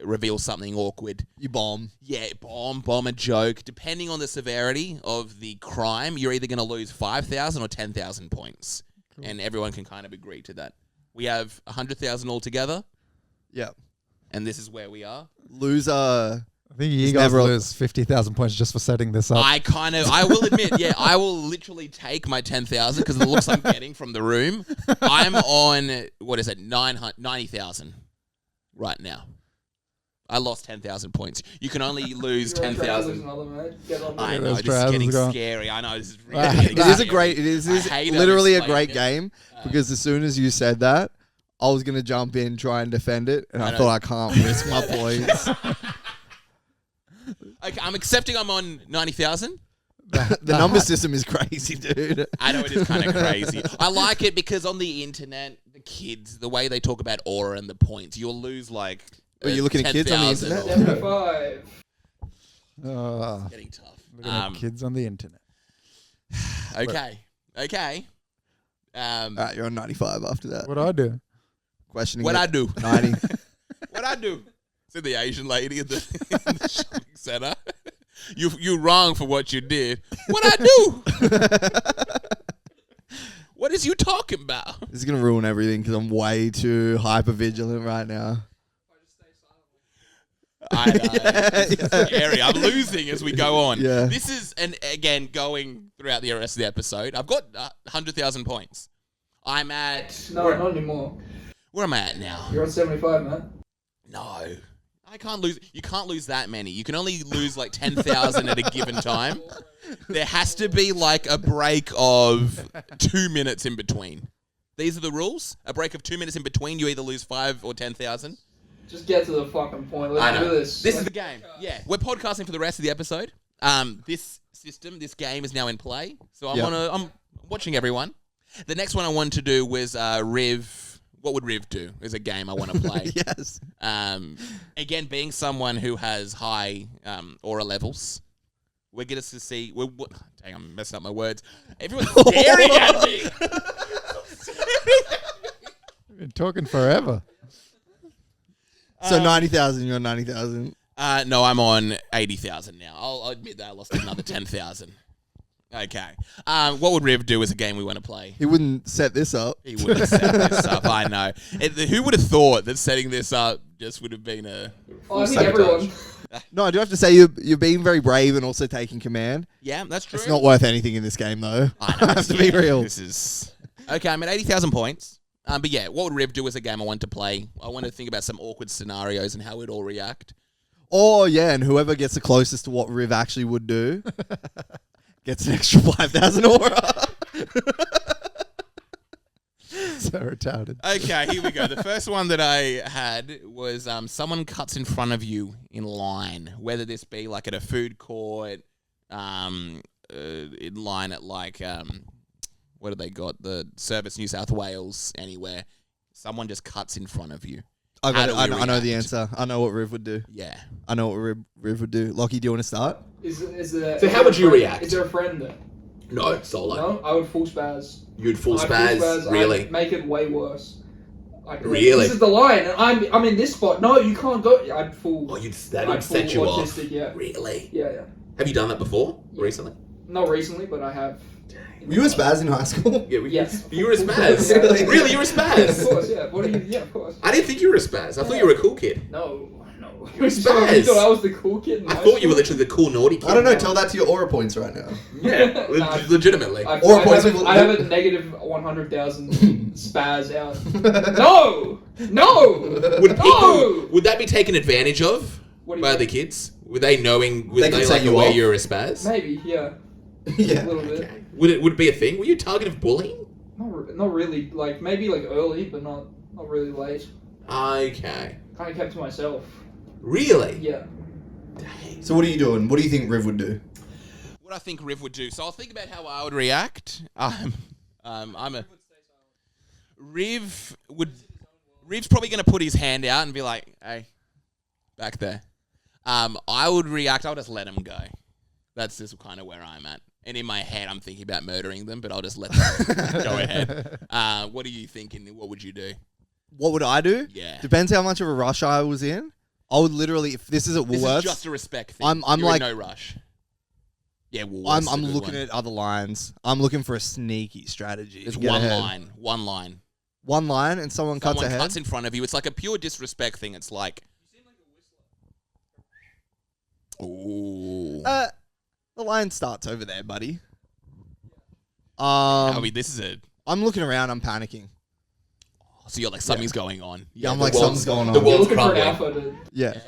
B: reveal something awkward.
A: You bomb.
B: Yeah, bomb a joke. Depending on the severity of the crime, you're either going to lose 5,000 or 10,000 points. Cool. And everyone can kind of agree to that. We have 100,000 altogether.
A: Yep.
B: And this is where we are.
A: Loser.
C: I think you guys lose 50,000 points just for setting this up.
B: I will admit, I will literally take my 10,000 because of the looks I'm getting from the room. I'm on, 90,000 right now. I lost 10,000 points. You can only lose 10,000. I know, this is getting scary. I know, this is really
A: It is a great, it is literally a great game because as soon as you said that, I was going to jump in, try and defend it, and I thought I can't risk my points.
B: Okay, I'm accepting I'm on 90,000.
A: The number system is crazy, dude.
B: I know it is kind of crazy. I like it because on the internet, the kids, the way they talk about aura and the points, you'll lose like...
A: Are you looking at kids on the internet?
D: 75.
B: It's getting tough.
C: Looking at kids on the internet.
B: Okay.
A: You're on 95 after that.
C: What'd I do?
A: Questioning
B: What I do?
A: 90.
B: What I do? Said the Asian lady at the shopping center. You're wrong for what you did. What I do? What is you talking about?
A: This is going to ruin everything because I'm way too hyper vigilant right now.
B: I know. It's scary. I'm losing as we go on.
A: Yeah.
B: This is, and again, going throughout the rest of the episode, I've got 100,000 points. I'm at...
D: No, not anymore.
B: Where am I at now?
D: You're on 75, man.
B: No. I can't lose. You can't lose that many. You can only lose like 10,000 at a given time. There has to be like a break of 2 minutes in between. These are the rules. A break of 2 minutes in between. You either lose 5 or 10,000.
D: Just get to the fucking point. Let's do this.
B: This is the game. Yeah. We're podcasting for the rest of the episode. This game is now in play. So I'm watching everyone. The next one I wanted to do was Riv. What would Riv do? Is a game I want to play.
A: Yes.
B: Again, being someone who has high aura levels, we're going to see... Dang, I'm messing up my words. Everyone's staring at me.
C: We've been talking forever.
A: So 90,000, you're on 90,000.
B: No, I'm on 80,000 now. I'll admit that I lost another 10,000. Okay. What would Riv do as a game we want to play?
A: He wouldn't set this up.
B: He wouldn't set this up, I know. Who would have thought that setting this up just would have been a...
D: I think everyone.
A: No, I do have to say you're being very brave and also taking command.
B: Yeah, that's true.
A: It's not worth anything in this game, though.
B: I know.
A: Has to be real.
B: This is... Okay, I'm at 80,000 points. But yeah, what would Riv do as a game I want to play? I want to think about some awkward scenarios and how we'd all react.
A: Oh, yeah, and whoever gets the closest to what Riv actually would do gets an extra 5,000 aura.
C: So retarded.
B: Okay, here we go. The first one that I had was someone cuts in front of you in line, whether this be like at a food court, in line at like what have they got? The Service New South Wales, anywhere. Someone just cuts in front of you.
A: I know the
B: react?
A: answer. I know what Riv would do.
B: Yeah.
A: I know what Riv would do. Lochie, do you want to start?
D: Is there,
E: So how would you react?
D: Is there a friend there?
E: No, solo.
D: No, I would full spaz.
E: You'd full
D: I'd
E: spaz? Really?
D: I'd make it way worse.
E: Really?
D: This is the line, and I'm in this spot. No, you can't go. I'd full.
E: Oh, that would set you off.
D: Yeah.
E: Really?
D: Yeah.
E: Have you done that before?
D: Yeah.
E: Recently?
D: Not recently, but I have.
A: Were you a spaz in high school?
E: Yeah.
D: Yes.
E: You were a spaz?
A: Really?
E: Really? You were a spaz?
D: Of course, yeah. What are you? Yeah, of course.
E: I didn't think you were a spaz. I thought you were a cool kid.
D: No.
E: You're a
D: You
E: spaz.
D: thought I was the cool kid?
E: I thought you were literally the cool naughty kid.
A: I don't know. Tell that to your aura points right now.
E: Yeah, legitimately.
D: I
A: Or
D: have a negative 100,000 spaz out. No!
E: Would that be taken advantage of
D: What do you
E: by
D: mean?
E: the kids? Would they knowing? Would
A: They could
E: they
A: set
E: like
A: you
E: aware
A: off.
E: you're a spaz?
D: Maybe, yeah.
A: Yeah.
D: A little bit.
E: Okay. Would it be a thing? Were you a target of bullying?
D: Not really. Like, maybe like early, but not really late.
E: Okay.
D: Kind of kept to myself.
E: Really?
D: Yeah.
E: Dang.
A: So what are you doing? What do you think Riv would do?
B: What I think Riv would do. So I'll think about how I would react. Riv's probably going to put his hand out and be like, "Hey, back there." I would react. I'll just let him go. That's just kind of where I'm at. And in my head, I'm thinking about murdering them, but I'll just let them go ahead. What are you thinking? What would you do?
A: What would I do?
B: Yeah.
A: Depends how much of a rush I was in. I would literally, if this is at
B: This
A: Woolworths,
B: is just a respect thing.
A: I'm
B: You're
A: like-
B: in no rush. Yeah, Woolworths.
A: I'm looking at other lines. I'm looking for a sneaky strategy.
B: There's
A: to get
B: one
A: ahead.
B: line. One line.
A: One line, and someone cuts
B: Someone
A: ahead.
B: cuts in front of you. It's like a pure disrespect thing. It's like, ooh.
A: The line starts over there, buddy.
B: I mean, this is a.
A: I'm looking around. I'm panicking.
B: So you're like, something's going on.
A: Yeah, I'm
E: the
A: like,
E: walls-
A: something's going on.
E: the
D: You're
E: walls
D: looking for an
E: crumbling.
D: alpha, dude.
A: Yeah.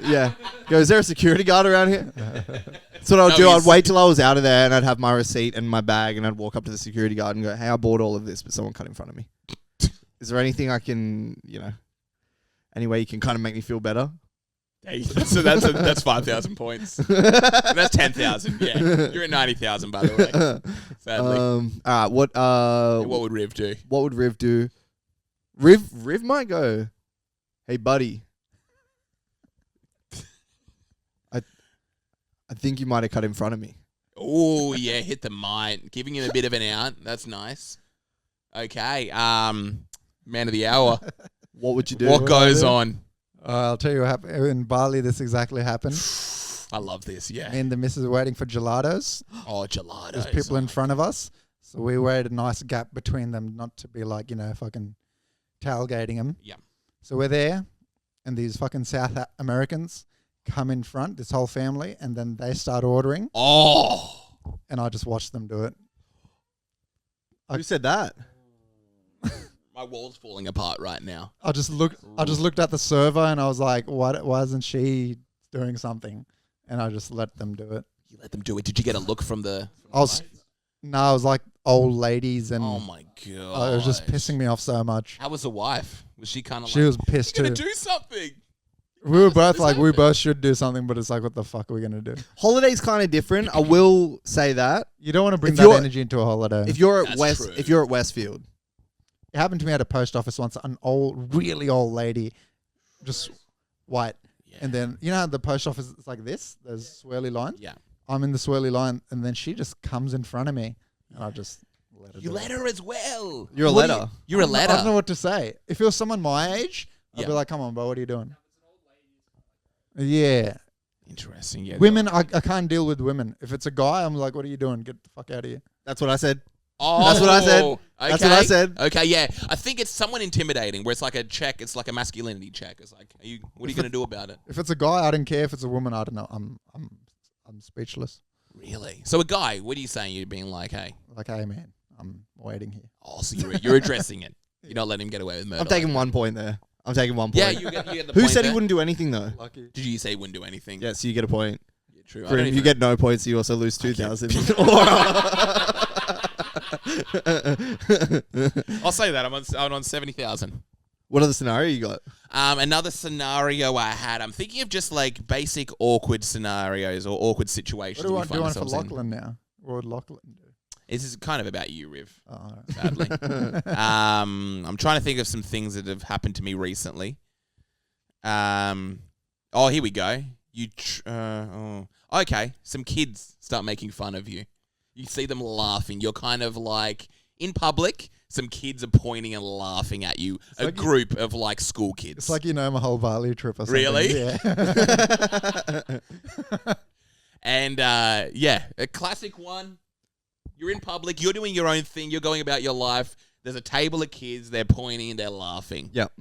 A: Yeah. Go, is there a security guard around here? That's what I would
B: No,
A: do. I'd
B: he's-
A: wait till I was out of there and I'd have my receipt and my bag and I'd walk up to the security guard and go, hey, I bought all of this, but someone cut in front of me. Is there anything I can, any way you can kind of make me feel better?
B: Hey, so that's 5,000 points. That's 10,000. Yeah, you're at 90,000 by the way. Sadly.
A: All right. What
B: What would Riv do?
A: What would Riv do? Riv might go, hey, buddy. I think you might have cut in front of me.
B: Oh yeah, hit the mic, giving him a bit of an out. That's nice. Okay, man of the hour.
A: What would you do?
B: What goes on?
C: I'll tell you what happened. In Bali, this exactly happened.
B: I love this. Yeah.
C: Me and the missus were waiting for gelatos.
B: Oh, gelato.
C: There's people in front of us. So we waited a nice gap between them, not to be like, fucking tailgating them.
B: Yeah.
C: So we're there, and these fucking South Americans come in front, this whole family, and then they start ordering,
B: Oh.
C: and I just watched them do it.
A: Who said that?
B: My wall's falling apart right now.
C: I just looked at the server, and I was like, why isn't she doing something? And I just let them do it.
B: You let them do it. Did you get a look from the?
C: I was like old ladies, and
B: Oh my god.
C: it was just pissing me off so much.
B: How was the wife? Was she kind of?
C: She was pissed
B: You're
C: too.
B: gonna do something.
C: We were both
B: this
C: like, we
B: happened?
C: both should do something, but it's like, what the fuck are we gonna do?
A: Holiday's kind of different. I will say that.
C: You don't want to bring
A: If
C: that
A: you're-
C: energy into a holiday.
A: If you're at
B: That's true.
A: if you're at Westfield,
C: It happened to me at a post office once. An really old lady, just white,
B: Yeah.
C: and then how the post office is like this. There's swirly lines.
B: Yeah.
C: I'm in the swirly line, and then she just comes in front of me, and I just let her.
B: You
C: do
B: let
C: it.
B: her as well.
A: you're a
B: What do
A: letter.
B: You're a
C: I
B: letter.
C: don't know what to say. If it was someone my age, I'd
B: Yeah.
C: be like, "Come on, bro, what are you doing?" Yeah,
B: Interesting. Yeah.
C: women. I can't deal with women. If it's a guy, I'm like, "What are you doing? Get the fuck out of here."
A: That's what I said.
B: Oh,
A: That's what I said.
B: Okay.
A: That's what I said.
B: Okay, yeah. I think it's someone intimidating where it's like a check. It's like a masculinity check. It's like, what are you going to do about it?
C: If it's a guy, I don't care. If it's a woman, I don't know. I'm speechless.
B: Really? So a guy, what are you saying? You're being like, hey.
C: Like, hey man, I'm waiting here.
B: Oh, so you're addressing it. You're not letting him get away with murder.
A: I'm taking 1 point there. I'm taking 1 point.
B: Yeah, you get the
A: Who
B: point
A: said
B: there.
A: he wouldn't do anything though?
C: Lucky.
B: Did you say he wouldn't do anything?
A: Yeah, so you get a point.
B: Yeah, true. I
A: For
B: don't
A: him, you
B: even-
A: get no points. You also lose 2,000.
B: I'll say that. I'm on 70,000.
A: What other scenario you got?
B: Another scenario I had. I'm thinking of just like basic awkward scenarios or awkward situations.
C: What do
B: we
C: I
B: find
C: do one for
B: ourselves in.
C: Lachlan now? What would Lachlan do?
B: This is kind of about you, Riv.
C: Oh, all right.
B: Sadly. I'm trying to think of some things that have happened to me recently. Oh, here we go. Okay. Some kids start making fun of you. You see them laughing. You're kind of like in public. Some kids are pointing and laughing at you. It's a
C: like
B: group of like school kids.
C: It's like my whole Bali trip or something.
B: Really?
C: Yeah.
B: And a classic one. You're in public. You're doing your own thing. You're going about your life. There's a table of kids. They're pointing and they're laughing.
A: Yep.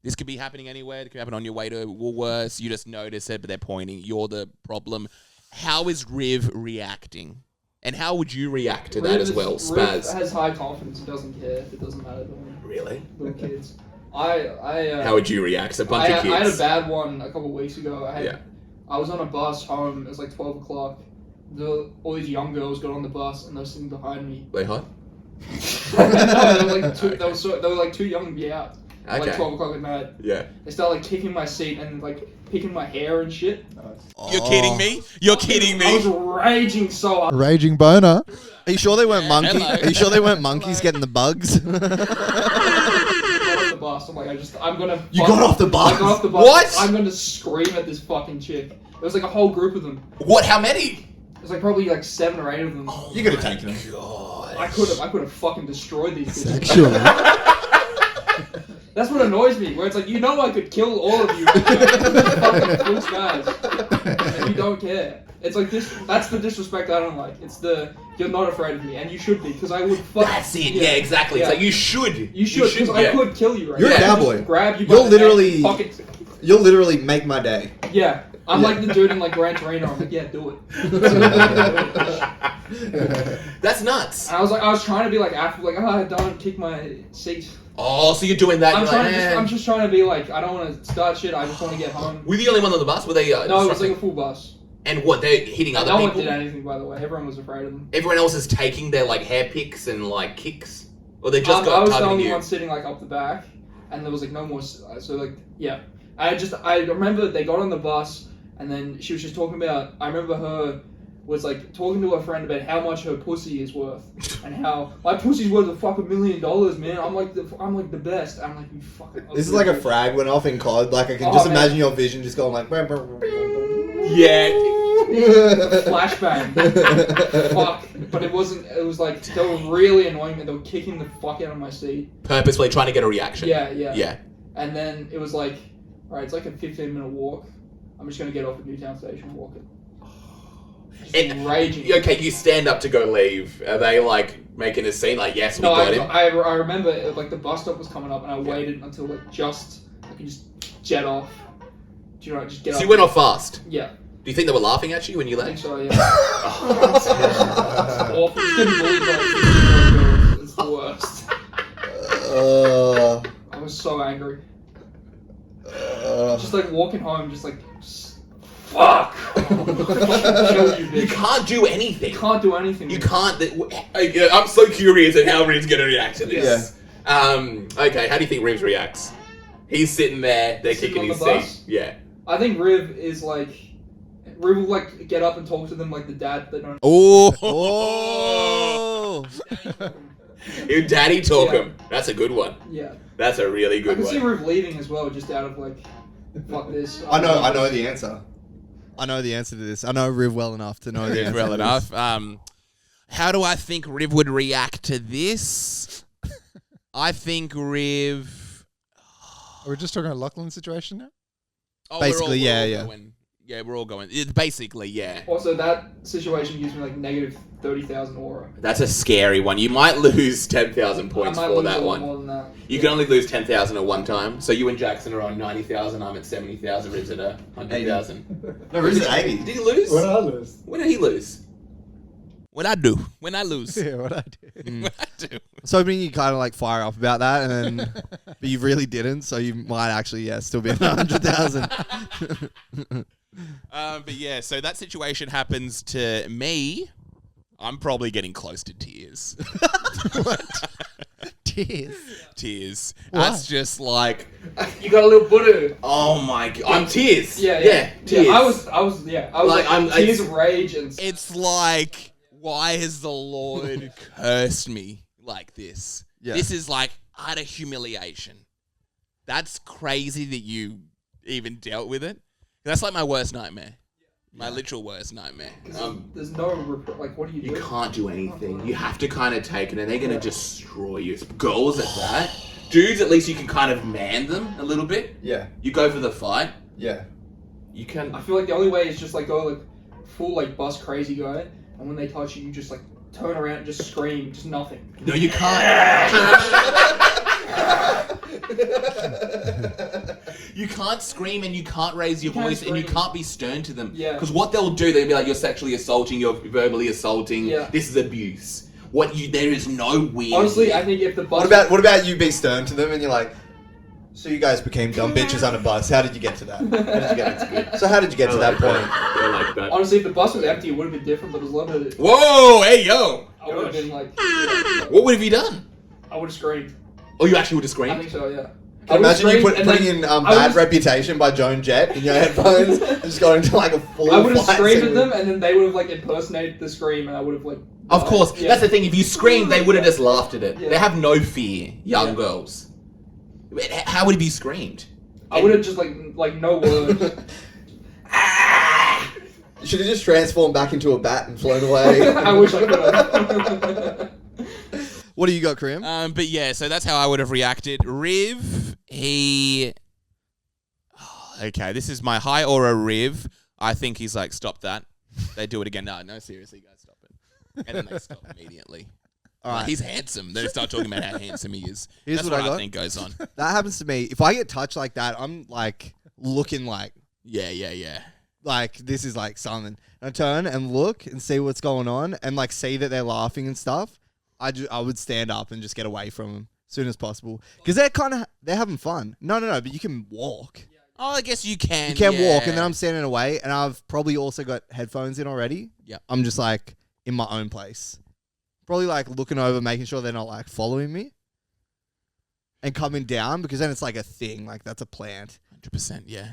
B: This could be happening anywhere. It could happen on your way to Woolworths. You just notice it, but they're pointing. You're the problem. How is Riv reacting? And how would you react to that as well,
D: Riv
B: Spaz?
D: has high confidence. He doesn't care. It doesn't matter to him.
E: Really?
D: Little kids. How
B: How would you react? A bunch of kids.
D: I had a bad one a couple of weeks ago.
B: Yeah.
D: I was on a bus home. It was like 12 o'clock. All these young girls got on the bus and they were sitting behind me.
E: They hot?
D: No, they were like too, they were like too young to be out.
E: Okay.
D: Like 12 o'clock at night.
E: Yeah.
D: They started like kicking my seat and like picking my hair and shit.
B: You're kidding me? You're kidding
D: I was
B: me?
D: raging so hard.
C: Raging boner.
A: Are you sure they weren't monkeys?
B: Hello.
A: Are you sure they weren't monkeys getting the bugs?
D: I got off the bus. I'm like, I'm gonna.
A: You got off the bus?
D: I got off the bus.
B: What?
D: I'm gonna scream at this fucking chick. It was like a whole group of them.
E: What? How many?
D: It was like probably like 7 or 8 of them.
E: You could have taken them. God.
D: I could have fucking destroyed these kids.
C: Sexually.
D: That's what annoys me. Where it's like, I could kill all of you. Fucking cool guys. And you don't care. It's like this. That's the disrespect I don't like. It's you're not afraid of me, and you should be, because I would.
E: That's it. Yeah, exactly. It's like you should.
D: You should, because I could kill you right
A: You're
D: now.
A: a
D: I could
A: cowboy.
D: just grab you.
A: You'll
D: by the
A: literally-
D: neck, fucking-
A: You'll literally make my day.
D: Yeah, I'm like the dude in like Gran Torino. I'm like, yeah, do it.
E: That's nuts.
D: And I was trying to be like, don't kick my seat.
E: Oh, so you're doing that.
D: I'm just trying to be like, I don't want to start shit. I just want to get home.
E: Were you the only one on the bus? Were they?
D: No, it was like
E: disrupting?
D: a full bus.
E: And what? They're hitting other
D: No
E: people.
D: one did anything, by the way. Everyone was afraid of them.
E: Everyone else is taking their like hair picks and like kicks, or they just
D: I
E: got
D: was the
E: targeting
D: only
E: you.
D: one sitting like up the back, and there was like no more. So like, yeah. I remember they got on the bus, and then she was just talking about. I remember her was like talking to her friend about how much her pussy is worth, and how my pussy's worth $1 million, man. I'm like the best. I'm like, you fucking.
A: This is like a frag went off in COD. Like I can
D: Oh,
A: just
D: man.
A: imagine your vision just going like.
E: Yeah.
D: flashbang. Fuck. But it wasn't. It was like they were really annoying me. They were kicking the fuck out of my seat.
E: Purposefully trying to get a reaction.
D: Yeah.
E: Yeah.
D: And then it was like, alright, it's like a 15-minute walk. I'm just gonna get off at Newtown Station and walk it. Just
E: And-
D: raging.
E: Okay, you stand up to go leave. Are they like making a scene? Like, yes, we
D: No,
E: got him.
D: I remember like the bus stop was coming up, and I waited until like I could just jet off. Do you know? Just get
E: So
D: off.
E: you went off fast.
D: Yeah,
E: Do you think they were laughing at you when you
D: I think
E: left?
D: so. Yeah. It's awful. It's getting bullied by 15-year-old girls. It's the worst. I was so angry. Just like walking home, just like, fuck. Kill you, bitch.
E: You can't do anything.
D: You can't do anything.
E: You can't. I'm so curious at how Riv's going to react to this. Okay, how do you think Riv reacts? He's sitting there, they're
D: Sitting
E: kicking
D: on
E: his
D: the
E: seat.
D: bus?
E: Yeah.
D: I think Riv will like get up and talk to them like the dad that don't.
A: Oh.
E: Your daddy talk
D: Yeah.
E: him. That's a good one.
D: Yeah.
E: That's a really
D: I
E: good
D: can see
E: one.
D: Riv leaving as well, just out of like, fuck this.
A: I know the answer. I know the answer to this. I know Riv well enough to know the answer.
B: Well
A: to
B: enough. How do I think Riv would react to this? I think Riv...
C: Are we just talking about Lachlan's situation now?
B: Oh,
A: Basically,
B: we're all
A: yeah.
B: going. Yeah, we're all going. It's basically, yeah.
D: Also, that situation gives me like negative 30,000 aura.
E: That's a scary one. You might lose 10,000
D: I
E: points
D: might
E: for
D: lose
E: that
D: a lot
E: one.
D: more than that.
E: You can only lose 10,000 at one time. So you and Jackson are on 90,000. I'm at 70,000. Riv's at 100,000.
A: No, Riv's at 80.
E: Did he lose?
C: What I lose?
E: When did he lose?
B: When I do. When I lose.
C: Yeah, what I do.
B: When I do.
A: So I mean, you kind of like fire up about that, and then, but you really didn't. So you might actually, still be at 100,000.
B: But yeah, so that situation happens to me. I'm probably getting close to tears.
C: Tears.
B: That's just like,
D: You got a little Buddha.
E: Oh my god, I'm tears.
D: Yeah.
E: tears.
D: I was like
E: I'm
D: tears of rage and.
B: it's like, why has the Lord cursed me like this?
A: Yeah.
B: This is like utter humiliation. That's crazy that you even dealt with it. That's like my worst nightmare. My literal worst nightmare.
D: There's no like, what do you do?
E: You can't do anything. You have to kind of take it, and they're gonna destroy you. Girls at that. Dudes, at least you can kind of man them a little bit.
A: Yeah.
E: You go for the fight.
A: Yeah.
E: You can.
D: I feel like the only way is just like go like full like bus crazy guy, and when they touch you, you just like turn around and just scream, just nothing.
E: No, you can't. You can't scream and you can't raise your voice and you can't be stern to them.
D: Yeah.
E: Because what they'll do, they'll be like, you're sexually assaulting, you're verbally assaulting.
D: Yeah.
E: This is abuse. There is no weird.
D: Honestly, I think if the bus.
A: What about you be stern to them and you're like, so you guys became dumb bitches on a bus. How did you get to that? How did you get to that? So how did you get to that point?
E: I like that.
D: Honestly, if the bus was empty, it would have been different. But there's a lot of it.
E: Whoa, hey, yo.
D: I would have been like.
E: What would have you done?
D: I would have screamed.
E: Oh, you actually would have
D: I
E: screamed?
D: think so. Yeah.
A: Imagine you
D: screamed and
A: putting
D: then
A: in
D: I
A: Bad
D: would've-
A: Reputation by Joan Jett in your headphones and just going into like a full
D: I would have
A: fight
D: screamed
A: scene
D: at them, and then they would have like impersonated the scream, and I would have like.
E: Of course.
D: Yeah.
E: That's the thing. If you screamed, they would have just laughed at it.
D: Yeah.
E: They have no fear, young
D: Yeah.
E: girls. How would it be screamed?
D: I would have just like no words.
A: You should have just transformed back into a bat and flown away.
D: I wish I could have.
A: What do you got, Kareem?
B: But yeah, so that's how I would have reacted. Riv, okay, this is my high aura Riv. I think he's like, stop that. They do it again. No, seriously, guys, stop it. And then they stop immediately.
A: All right.
B: He's handsome. They start talking about how handsome he is.
A: Here's
B: That's
A: what I
B: what I
A: got.
B: think goes on.
A: That happens to me. If I get touched like that, I'm like looking like this is like something. And I turn and look and see what's going on and like see that they're laughing and stuff. I would stand up and just get away from them as soon as possible because they're having fun. No, but you can walk.
B: Oh, I guess you can.
A: You can walk, and then I'm standing away, and I've probably also got headphones in already.
B: Yeah.
A: I'm just like in my own place. Probably like looking over, making sure they're not like following me. And coming down, because then it's like a thing, like that's a plant.
B: 100%, yeah.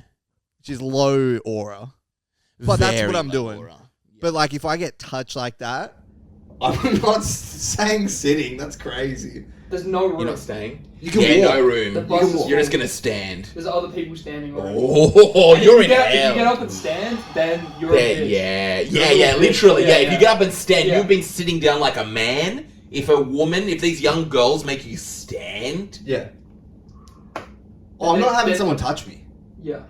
A: Which is low aura. But that's
B: Very
A: what I'm
B: low
A: doing.
B: aura. Yeah.
A: But like if I get touched like that, I'm not saying sitting. That's crazy.
D: There's no room.
E: You're not staying?
A: You can walk.
E: No room.
D: The bus is
E: You're just
D: full.
E: going to stand.
D: There's other people standing already.
E: Oh,
D: And
E: you're
D: if
E: in
D: you get,
E: hell.
D: If you get up and stand, then you're a bitch.
E: Yeah, literally.
D: Yeah,
E: Yeah, if you
D: yeah.
E: get up and stand,
D: Yeah.
E: you've been sitting down like a man. If these young girls make you stand,
A: Yeah. Oh, I'm not having
D: then-
A: someone touch me.
D: Yeah.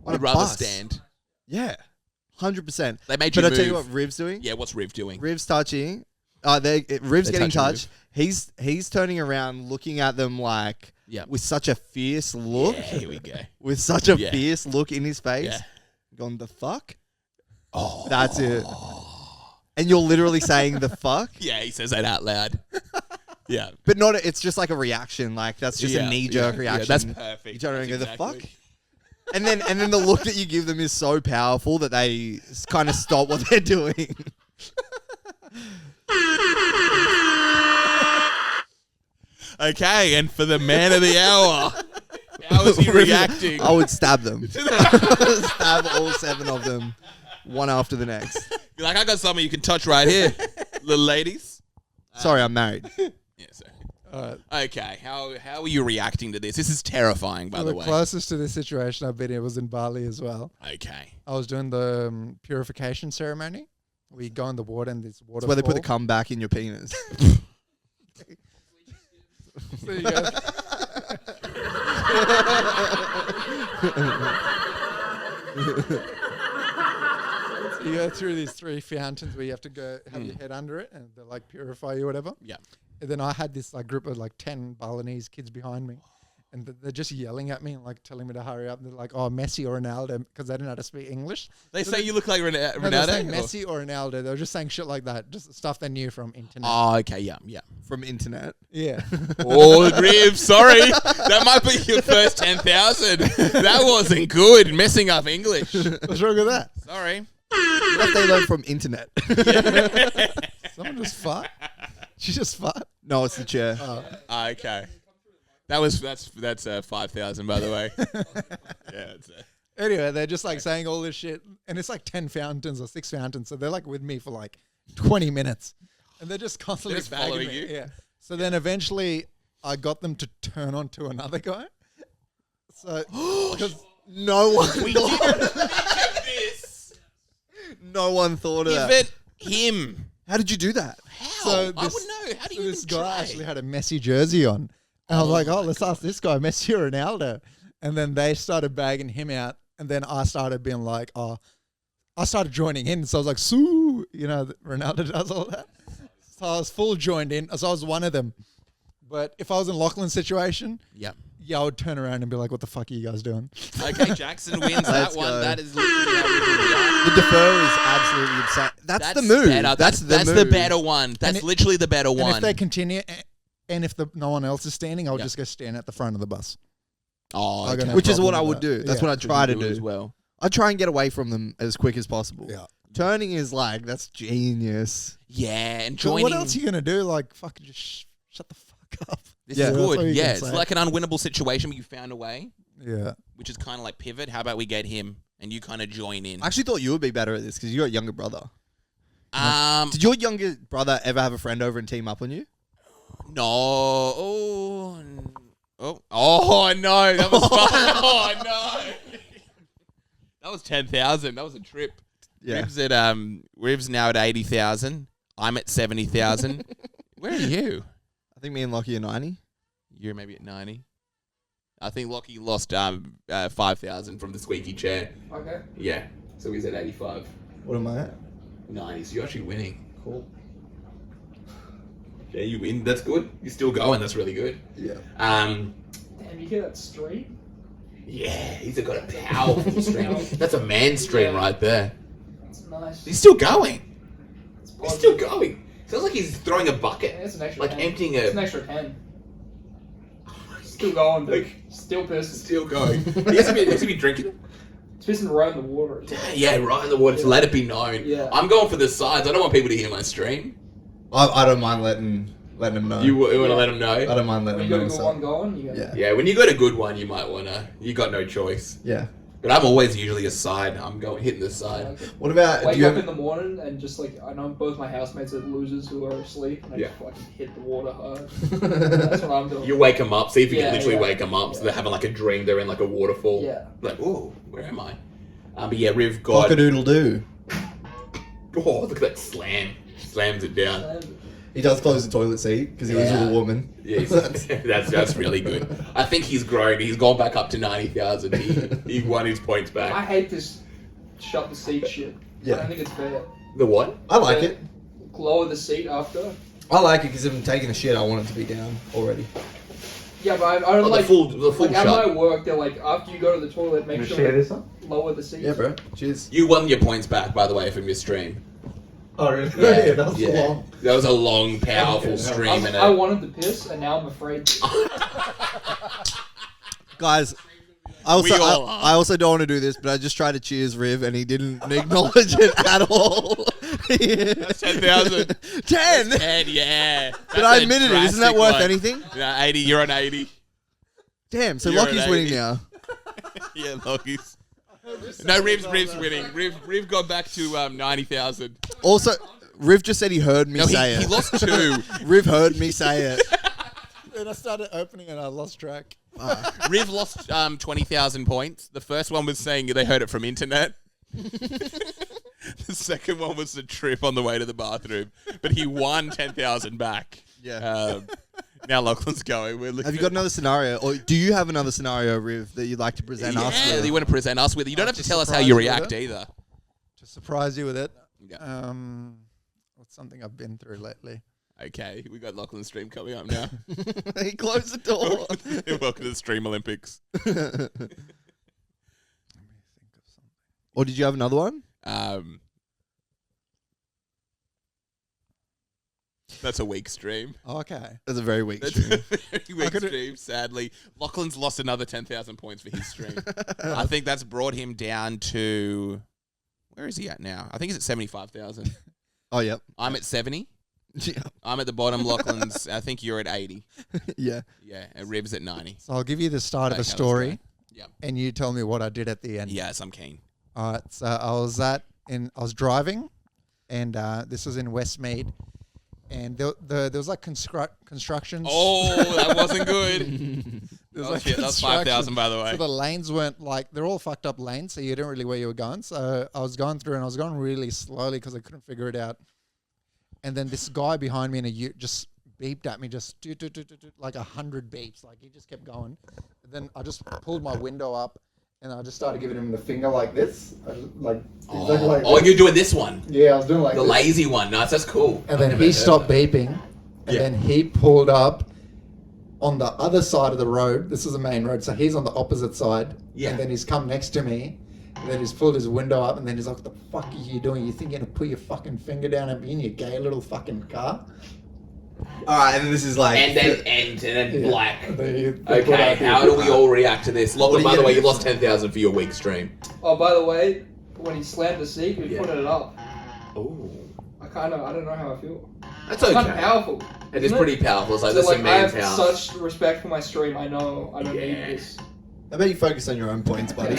A: On
B: I'd
A: a
B: rather
A: bus.
B: stand.
A: Yeah. 100%.
B: They made you
A: But I'll tell you
B: move.
A: what Riv's doing.
B: Yeah, what's Riv doing?
A: Riv's touching. Riv's getting
B: touching
A: touched. He's turning around, looking at them like
B: Yeah.
A: with such a fierce look,
B: Yeah, here we go.
A: with such a
B: Yeah.
A: fierce look in his face.
B: Yeah.
A: Going the fuck.
B: Oh.
A: That's it. And you're literally saying the fuck,
B: Yeah, he says that out loud. Yeah.
A: but not. It's just like a reaction. Like that's just a knee jerk reaction.
B: Yeah, that's perfect.
A: You turn around and go
B: That's
A: the fuck.
B: exactly-
A: And then the look that you give them is so powerful that they kind of stop what they're doing.
B: Okay, and for the man of the hour, how is he reacting?
A: I would stab them. Stab all 7 of them, one after the next.
B: You're like, I got something you can touch right here, little ladies.
A: Sorry, I'm married.
B: Yeah, sorry. Okay, how are you reacting to this? This is terrifying, by the way.
C: Closest to this situation I've been in was in Bali as well.
B: Okay.
C: I was doing the purification ceremony. We go in the water and this waterfall.
A: That's where they put the cum back in your penis.
C: There you go. You go through these 3 fountains where you have to go have your head under it and they like purify you or whatever.
B: Yeah.
C: And then I had this like group of like 10 Balinese kids behind me. And they're just yelling at me and like telling me to hurry up. And they're like, "Oh, Messi or Ronaldo," because they didn't know how to speak English.
B: They say you look like
C: No, they were
B: Ronaldo?
C: saying
B: or-
C: Messi or Ronaldo. They were just saying shit like that, just stuff they knew from internet.
B: Oh, okay, yeah.
A: From internet.
C: Yeah.
B: Oh, Riv, sorry. That might be your first 10,000. That wasn't good, messing up English.
C: What's wrong with that?
B: Sorry.
A: What if they learn from internet?
C: Someone just fart. She just fart.
A: No, it's the chair.
B: Okay. That's 5,000 by the way. Yeah, it's
C: Anyway, they're just like saying all this shit, and it's like 10 fountains or 6 fountains, so they're like with me for like 20 minutes, and they're just constantly
B: They're just following
C: bagging me.
B: you?
C: Yeah. So then eventually, I got them to turn on to another guy. So because
A: No one
B: we
A: thought.
B: didn't think of this.
A: No one thought of that.
B: Give it him.
A: How did you do that?
B: How?
C: So
B: I
C: this-
B: wouldn't know. How do
C: so
B: you
C: this
B: even
C: guy
B: try?
C: actually had a Messi jersey on, and I was like, "Oh, let's ask this guy, Messi or Ronaldo." And then they started bagging him out, and then I started being like, "Oh," I started joining in. So I was like, "Sue," Ronaldo does all that. So I was full joined in. So I was one of them. But if I was in Lachlan's situation,
B: Yep.
C: yeah, I would turn around and be like, "What the fuck are you guys doing?"
B: Okay, Jackson wins that
A: Let's
B: one.
A: go.
B: That is literally how we do it.
A: The defer is absolutely insane. That's the move.
B: Better.
A: That's
B: That's
A: the
B: the
A: move.
B: better one. That's literally the better
C: And
B: one.
C: if they continue, and if no one else is standing, I would
B: Yeah.
C: just go stand at the front of the bus.
B: oh,
C: I got
B: okay.
C: no
A: Which is what
C: problem
A: I
C: with
A: would
C: that.
A: do. That's
C: Yeah.
A: what I try to
B: Do it as
A: do.
B: well.
A: I try and get away from them as quick as possible.
C: Yeah.
A: Turning is like, that's genius.
B: Yeah, and
C: So
B: joining.
C: what else are you gonna do? Like, fucking just shut the fuck up.
B: This
A: Yeah.
B: is
C: That's all
B: good.
C: you
B: Yeah,
C: can
B: it's
C: say.
B: like an unwinnable situation, but you found a way,
C: Yeah.
B: which is kind of like pivot. How about we get him and you kind of join in?
A: I actually thought you would be better at this because you got a younger brother.
B: Um,
A: Did your younger brother ever have a friend over and team up on you?
B: no. Oh no, that was fun. Oh no, that was 10,000. That was a trip.
A: Yeah.
B: Riv's now at 80,000. I'm at 70,000. Where are you?
A: I think me and Lochie are 90.
B: You're maybe at 90. I think Lochie lost 5,000
E: From the squeaky chair.
D: Okay.
E: Yeah. So he's at 85.
A: What am I at?
E: 90. So you're actually winning.
A: Cool.
E: Yeah, you win. That's good. You're still going. That's really good.
A: Yeah.
E: Um,
D: Damn, you hear that straight?
E: yeah, he's got a powerful stream. That's a man stream right there.
D: That's nice.
E: He's still going.
D: It's
E: He's still
D: positive.
E: going. Sounds like he's throwing a
D: Yeah,
E: bucket.
D: it's an extra
E: Like
D: 10.
E: emptying
D: It's an
E: a.
D: extra 10. Still going, dude.
E: Like-
D: Still pissing.
E: Still going. He has to be drinking.
D: It's pissing right in the water. as well.
E: Yeah, right in the water. To let it be known.
D: Yeah.
E: I'm going for the sides. I don't want people to hear my stream.
A: I don't mind letting them know.
E: You want to let them know?
A: I don't mind
D: When
A: letting
D: you
A: them
D: got
A: know.
D: a good
A: So.
D: one going, you got
A: Yeah.
E: Yeah, when you got a good one, you might wanna. You got no choice.
A: Yeah.
E: But I'm always usually a side. I'm going hitting the side.
A: What about?
D: Wake
A: do you
D: up
A: have,
D: in the morning and just like I know both my housemates are losers who are asleep and I
E: Yeah.
D: just fucking hit the water hard. That's what I'm doing.
E: You wake them up. See if you
D: Yeah,
E: can literally
D: yeah.
E: wake them up. So
D: Yeah.
E: they're having like a dream. They're in like a waterfall.
D: Yeah.
E: Like, oh, where am I? But yeah, Riv got.
A: Cockadoodle doo.
E: Oh, look at that slam. Slams it down.
A: He does close the toilet seat because he was with a woman.
E: Yeah, that's really good. I think he's grown. He's gone back up to 90,000. He won his points
D: I
E: back.
D: hate this shut the seat shit.
A: Yeah.
D: I don't think it's fair.
E: The what?
A: I like it.
D: Lower the seat after.
A: I like it because if I'm taking a shit, I want it to be down already.
D: Yeah, but I don't
E: Oh,
D: like
E: the full
D: like at
E: shot.
D: my work they're like after you go to the toilet make sure lower the seat.
A: Yeah, bro. Cheers.
E: You won your points back, by the way, from your stream.
A: Oh, really?
E: Yeah,
A: that was
E: yeah.
A: long.
E: That was a long, powerful stream. And
D: I wanted to piss and now I'm afraid to.
A: Guys, I also,
B: We all
A: I also don't want to do this, but I just tried to cheers Riv and he didn't acknowledge it at all.
B: That's 10,000.
A: 10?
B: 10, yeah.
A: But I admitted it. Isn't that worth anything?
B: No, 80. You're on 80.
A: Damn, so
B: You're
A: Lockie's
B: at
A: winning
B: 80.
A: now.
B: Yeah, Lockie's. No, Riv's winning. Riv got back to 90,000.
A: Also, Riv just said he heard me
B: No,
A: say
B: he
A: it.
B: lost 2.
A: Riv heard me say it.
C: Then I started opening and I lost track.
B: Riv lost 20,000 points. The first one was saying they heard it from internet. The second one was the trip on the way to the bathroom. But he won 10,000 back.
A: Yeah.
B: Now Lachlan's going. We're looking
A: Have you got another scenario? Or do you have another scenario, Riv, that you'd like to present us
B: Yeah,
A: with?
B: you want to present us with it. You don't have to
C: just
B: tell us how
C: surprise
B: you
C: you with
B: react
C: it.
B: either.
C: To surprise you with it.
B: Yeah.
C: What's something I've been through lately?
B: Okay, we got Lachlan's stream coming up now.
A: He closed the door.
B: Welcome to the Stream Olympics.
C: Let me think of something.
A: Or did you have another one?
B: That's a weak stream.
C: Okay.
A: That's a very weak
B: That's
A: stream.
B: a very weak
C: could've-
B: stream, sadly. Lachlan's lost another 10,000 points for his stream. I think that's brought him down to... Where is he at now? I think he's at 75,000.
A: Oh, yep.
B: I'm at 70.
A: Yeah.
B: I'm at the bottom. Lachlan's. I think you're at 80.
A: Yeah.
B: Yeah, and Rib's at 90.
C: So I'll give you the start of the
B: Okay, let's
C: story,
B: go. Yep.
C: and you tell me what I did at the end.
B: Yes, I'm keen.
C: All right. So I was driving, and this was in Westmead, and there was like constructions.
B: Oh, that wasn't good.
C: There's
B: Oh
C: like
B: shit, that's
C: construction.
B: 5,000 by the way.
C: So the lanes weren't like, they're all fucked up lanes, so you didn't really where you were going. So I was going through and I was going really slowly because I couldn't figure it out. And then this guy behind me in a ute just beeped at me, just like 100 beeps. Like he just kept going. And then I just pulled my window up and I just started giving him the finger like this.
E: Oh, you're doing this one.
C: Yeah, I was doing like
E: The
C: this.
E: lazy one. Nice, that's cool.
C: And then he stopped beeping. And
E: Yeah.
C: then he pulled up on the other side of the road. This is the main road, so he's on the opposite side.
E: Yeah.
C: And then he's come next to me. And then he's pulled his window up, and then he's like, "What the fuck are you doing? You think you're gonna put your fucking finger down at me in your gay little fucking car?"
A: All right, and then this is like.
E: And then black.
C: And then he put
E: Okay,
C: out the-
E: how do we all react to this? Lachlan,
A: What are
E: by
A: you
E: the way,
A: gonna
E: you
A: do?
E: lost 10,000 for your week stream.
D: Oh, by the way, when he slammed the seat, he
E: Yeah.
D: put it up.
E: Oh.
D: I don't know how I feel.
E: That's
D: It's kind of
E: okay.
D: powerful.
E: It is
D: isn't
E: pretty powerful. It's like,
D: So,
E: that's
D: like,
E: some
D: I
E: man
D: have
E: power.
D: such respect for my stream. I know I don't need
E: Yeah.
D: this.
A: I bet you focus on your own points, buddy.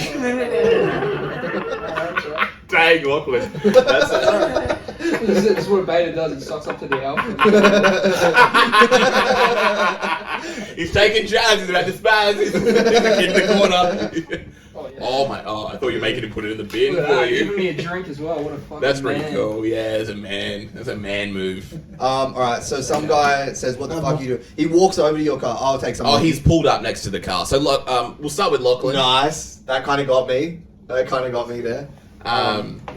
E: Dang, Lachlan. That's
D: This is what a beta does. He sucks up to the alpha.
E: He's taking jabs. He's about to spaz. He's in the corner.
D: Oh, yeah.
E: Oh my! Oh, I thought you were making him put it in the bin
D: Look at
E: for
D: that, giving me
E: you.
D: a drink as well. What a fucking
E: That's pretty
D: man.
E: cool. Yeah, as a man, that's a man move.
A: All right, so some guy says, "What the fuck are you doing?" He walks over to your car. I'll take some.
E: Oh, he's pulled up next to the car. So, we'll start with Lachlan.
A: nice. That kind of got me. There.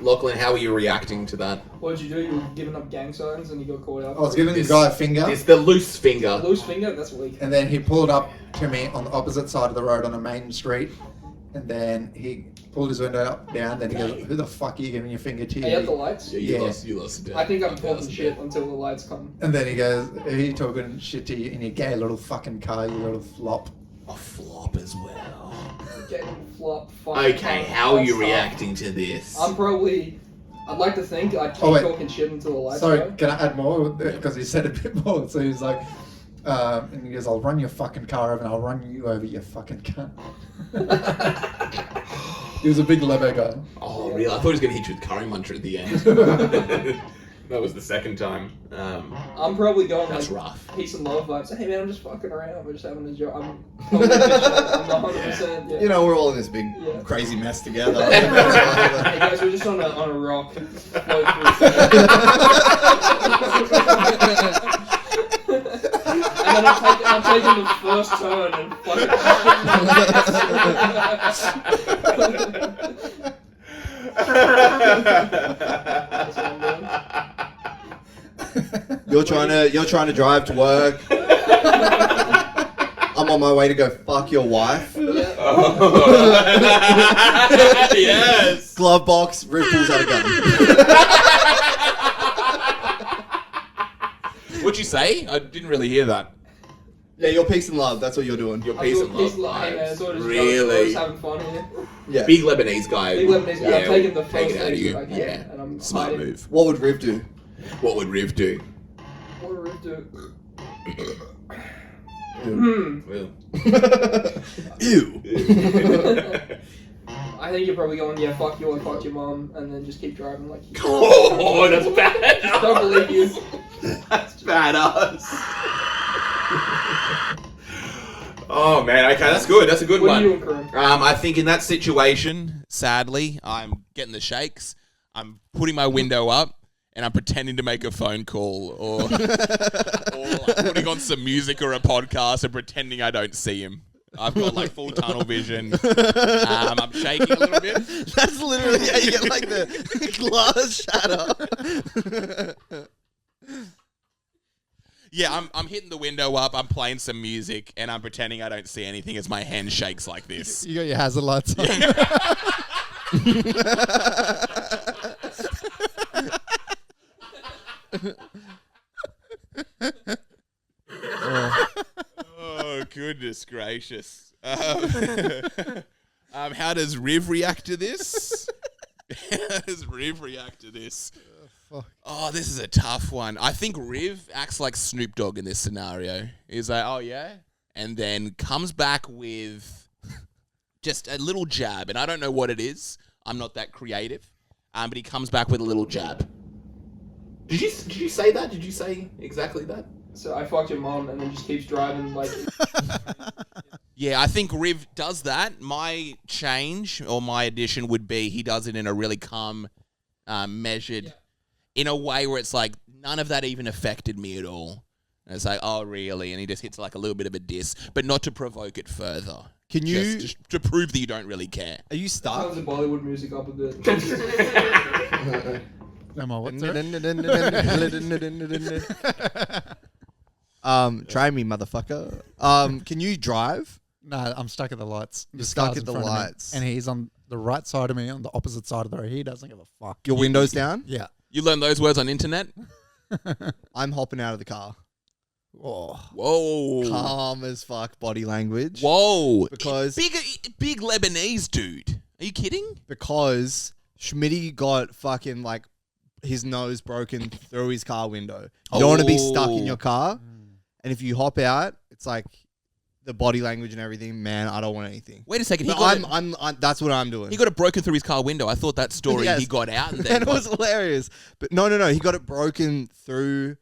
E: Lachlan, how are you reacting to that?
D: What did you do? You were giving up gang signs and you got caught out.
C: I was giving the
E: This-
C: guy a finger,
E: It's the loose finger.
D: Loose finger? That's weak.
C: and then he pulled up to me on the opposite side of the road on a main street. And then he pulled his window up, down. Then he goes, "Who the fuck are you giving your finger to?"
D: Are you at the lights?
E: Yeah,
C: Yeah.
E: you lost.
D: I think I'm
E: 1,000
D: talking shit until the lights come.
C: And then he goes, "Are you talking shit to you in your gay little fucking car, you little flop?"
E: A flop as well.
D: Okay, flop. Fuck.
E: Okay, how are you
D: That's tough.
E: reacting to this?
D: I'd like to think I'd keep
C: Oh, wait.
D: talking shit until the lights
C: Sorry,
D: go.
C: can I add more? Because he said a bit more. So he's like, and he goes, "I'll run your fucking car over and I'll run you over, your fucking cunt." He was a big Lebo guy.
E: Oh, really? I thought he was going to hit you with curry muncher at the end. That was the second time.
D: I'm probably going
E: That's
D: like
E: rough.
D: peace and love vibes. Hey man, I'm just fucking around. We're just having a joke. I'm totally bitching. I'm 100%. Yeah.
A: You know, we're all in this big
D: Yeah.
A: crazy mess together.
D: Hey guys, we're just on a rock. Float through. And then I'm taking the first turn and fucking. That's what I'm doing.
A: You're trying to drive to work. I'm on my way to go fuck your wife.
E: Yes.
A: Glove box, Rick pulls out a gun.
E: What'd you say? I didn't really hear that.
A: Yeah, your peace and love. That's what you're doing.
E: Your
D: I'm
E: peace
D: doing
E: and love
D: peace and love. Hey man, it's all
E: vibes.
D: just
E: Really?
D: just having fun here.
A: Yeah.
E: Big Lebanese guy.
D: Big Lebanese guy. I'm taking the
E: Take
D: first
E: it out of you.
D: exit I can,
E: Yeah.
D: and I'm
E: Smart
D: hiding.
E: move.
A: What would Riv do?
E: What would Riv do?
D: What do Rick do?
E: Well.
A: Ew.
D: I think you're probably going, yeah, fuck you, I fucked your mom, and then just keep driving like you.
E: Oh, that's bad.
D: Don't believe you.
E: That's badass. Oh man, okay, that's good. That's a good
D: What
E: one.
D: are you doing, Kareem?
B: I think in that situation, sadly, I'm getting the shakes. I'm putting my window up and I'm pretending to make a phone call or like putting on some music or a podcast and pretending I don't see him. I've got like full tunnel vision. I'm shaking a little bit.
A: That's literally how you get like the glass shatter.
B: Yeah, I'm hitting the window up. I'm playing some music and I'm pretending I don't see anything as my hand shakes like this.
C: You got your hazard lights on.
B: Oh, goodness gracious. How does Riv react to this? How does Riv react to this?
C: Fuck.
B: Oh, this is a tough one. I think Riv acts like Snoop Dogg in this scenario. He's like, oh, yeah? And then comes back with just a little jab. And I don't know what it is. I'm not that creative. But he comes back with a little jab.
E: Did you say that? Did you say exactly that?
D: So I fucked your mom, and then just keeps driving like.
B: Yeah, I think Riv does that. My change or my addition would be he does it in a really calm, measured, in a way where it's like, none of that even affected me at all. And it's like, oh, really? And he just hits like a little bit of a diss, but not to provoke it further.
A: Can you...
B: Just to prove that you don't really care.
A: Are you stuck?
D: Turns the Bollywood music up a bit.
C: Emma, what's that?
A: Try me, motherfucker. Can you drive?
C: No, I'm stuck at the lights.
A: You're
C: The
A: stuck
C: car's
A: at
C: in
A: the
C: front of me,
A: lights.
C: and he's on the right side of me, on the opposite side of the road. He doesn't give a fuck.
A: Your windows down?
C: Yeah.
B: You learn those words on internet?
A: I'm hopping out of the car.
C: Oh.
B: Whoa.
A: Calm as fuck body language.
B: Whoa.
A: Because
B: Big Lebanese dude. Are you kidding?
A: because Schmitty got fucking like his nose broken through his car window. You don't want to be stuck in your car. And if you hop out, it's like the body language and everything, man, I don't want anything.
B: Wait a second.
A: But I'm that's what I'm doing.
B: He got it broken through his car window. I thought that story
A: Yes.
B: he got out and then
A: And it was hilarious. But no, he got it broken through.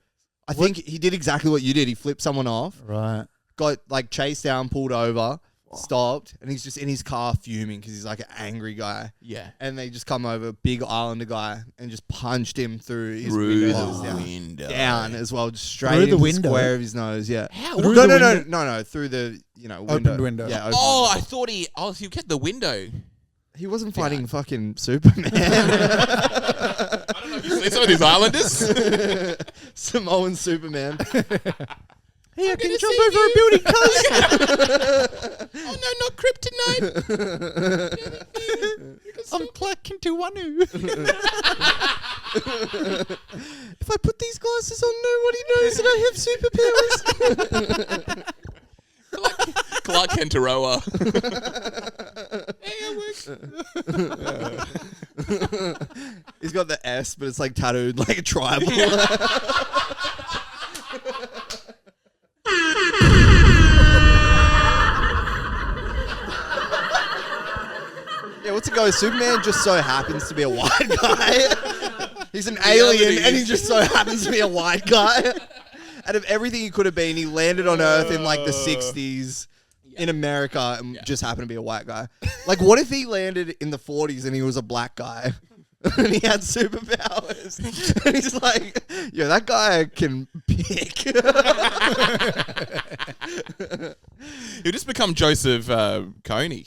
A: I think he did exactly what you did. He flipped someone off,
C: Right.
A: got like chased down, pulled over, stopped, and he's just in his car fuming because he's like an angry guy.
B: Yeah.
A: And they just come over, big Islander guy, and just punched him through his
B: Through
A: window.
B: the
A: down.
B: window.
A: Down as well, just straight
C: Through the
A: into the
C: window?
A: square of his nose. Yeah.
B: How?
C: Through
A: No,
C: the
A: no,
C: window?
A: no. Through the window.
C: Opened window.
A: Yeah. Open
B: Oh,
A: window.
B: I thought he kept the window.
A: He wasn't fighting fucking Superman.
B: I don't know if you see some of these Islanders.
A: Samoan Superman. Hey, I can
B: gonna
A: jump over a building, cuz.
B: Oh no, not kryptonite.
C: I'm Clark into Wanu.
A: If I put these glasses on, nobody knows that I have superpowers.
B: Clark Kentaroa.
A: He's got the S, but it's like tattooed like a tribal. Yeah, what's it go? Superman just so happens to be a white guy. He's an alien, and he just so happens to be a white guy. Out of everything he could have been, he landed on Earth in like the 60s in America and just happened to be a white guy. Like, what if he landed in the 40s and he was a black guy? And he had superpowers. And he's like, yo, that guy can pick.
B: He'll just become Joseph Coney.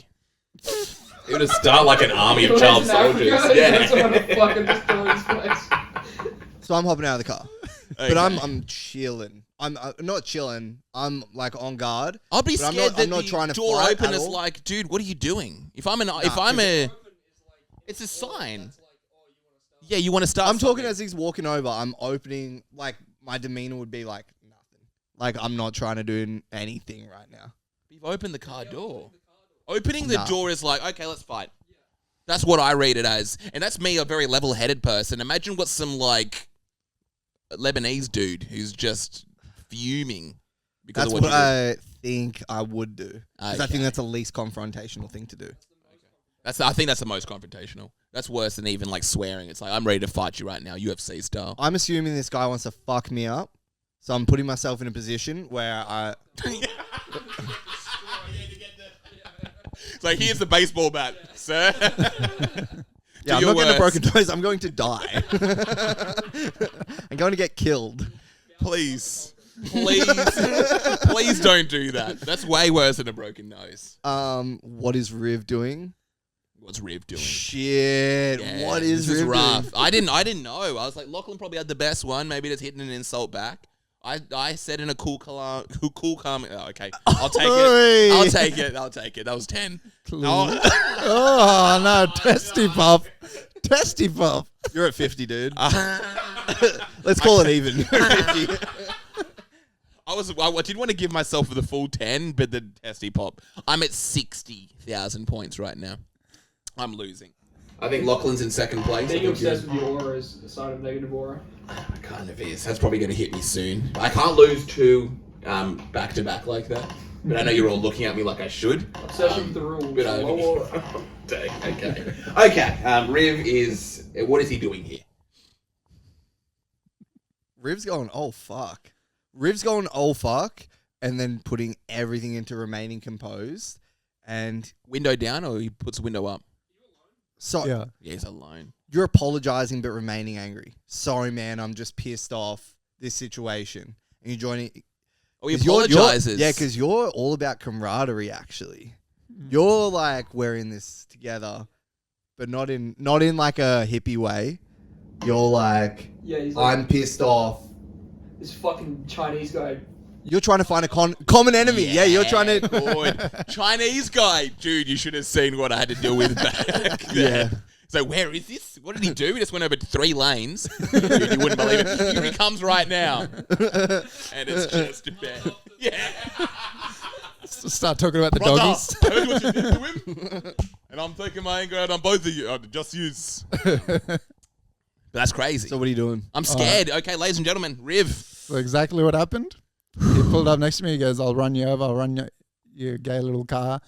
E: He would just start like an army of child soldiers.
D: That's
E: Yeah.
D: what a fucking destroy his place.
A: So I'm hopping out of the car.
B: Okay.
A: But I'm chilling. I'm not chilling. I'm like on guard.
B: I'll be
A: But
B: scared
A: I'm not
B: the
A: trying to
B: door
A: fight
B: open
A: at
B: is
A: all.
B: like, dude, what are you doing? It's a sign. Yeah, you want to start.
A: I'm talking
B: something.
A: as he's walking over. I'm opening, like, my demeanor would be like nothing. Like, I'm not trying to do anything right now.
B: You've opened the car door. Opening the
A: Nah.
B: door is like, okay, let's fight. That's what I read it as. And that's me, a very level-headed person. Imagine what some, like, Lebanese dude who's just fuming because
A: That's
B: of what
A: what
B: you
A: I think I would do. 'Cause I
B: Okay.
A: think that's the least confrontational thing to do.
B: did. I think that's the most confrontational. That's worse than even, like, swearing. It's like, I'm ready to fight you right now, UFC style.
A: I'm assuming this guy wants to fuck me up. So I'm putting myself in a position where I...
B: It's like, here's the baseball bat, sir.
A: Yeah, I'm
B: your
A: not getting a
B: worst.
A: broken nose. I'm going to die. I'm going to get killed.
B: Please. Please don't do that. That's way worse than a broken nose.
A: What is Riv doing?
B: What's Riv doing?
A: Shit.
B: Yeah,
A: What is
B: this
A: Riv
B: rough?
A: doing?
B: I didn't know. I was like, Lachlan probably had the best one. Maybe just hitting an insult back. I said in a cool, calm. Oh, okay, I'll take
A: Oi.
B: it. I'll take it. I'll take it. That was 10. Oh,
C: Oh, no. Testy puff. Testy puff.
A: You're at 50, dude. Let's call it even. You're at 50.
B: I did want to give myself the full 10, but the testy pop. I'm at 60,000 points right now. I'm losing.
E: I think Lachlan's in second place.
D: Being obsessed with your aura is a sign of negative aura.
E: It kind of is. That's probably going to hit me soon. I can't lose 2 back to back like that. But I know you're all looking at me like I should.
D: Obsession with the rules.
E: But
D: Low aura.
E: okay. Okay. Riv is. What is he doing here?
A: Riv's going, oh, fuck. Riv's going, oh, fuck, and then putting everything into remaining composed. And
B: Window down, or he puts window up?
A: so
C: Yeah.
B: Yeah, he's alone.
A: you're apologizing but remaining angry. Sorry, man, I'm just pissed off this situation. And you're joining.
B: Oh, he
A: 'cause you're-
B: apologizes.
A: Yeah, because you're all about camaraderie, actually. You're like, we're in this together, but not in like a hippie way. You're like,
D: Yeah, he's like,
A: I'm pissed off.
D: this fucking Chinese guy.
A: You're trying to find a common enemy. Yeah, you're trying to.
B: Good. Chinese guy. Dude, you should have seen what I had to deal with back there.
A: Yeah.
B: So where is this? What did he do? He just went over 3 lanes. Dude, you wouldn't believe it. Here he comes right now. And it's just bad. Yeah.
C: Start talking about the
B: Brother,
C: doggies.
B: I heard what you did to him. And I'm taking my anger out on both of you. Just use. But that's crazy.
A: So what are you doing?
B: I'm scared. Okay, ladies and gentlemen, Riv.
C: So exactly what happened. He pulled up next to me. He goes, "I'll run you over. I'll run your gay little car."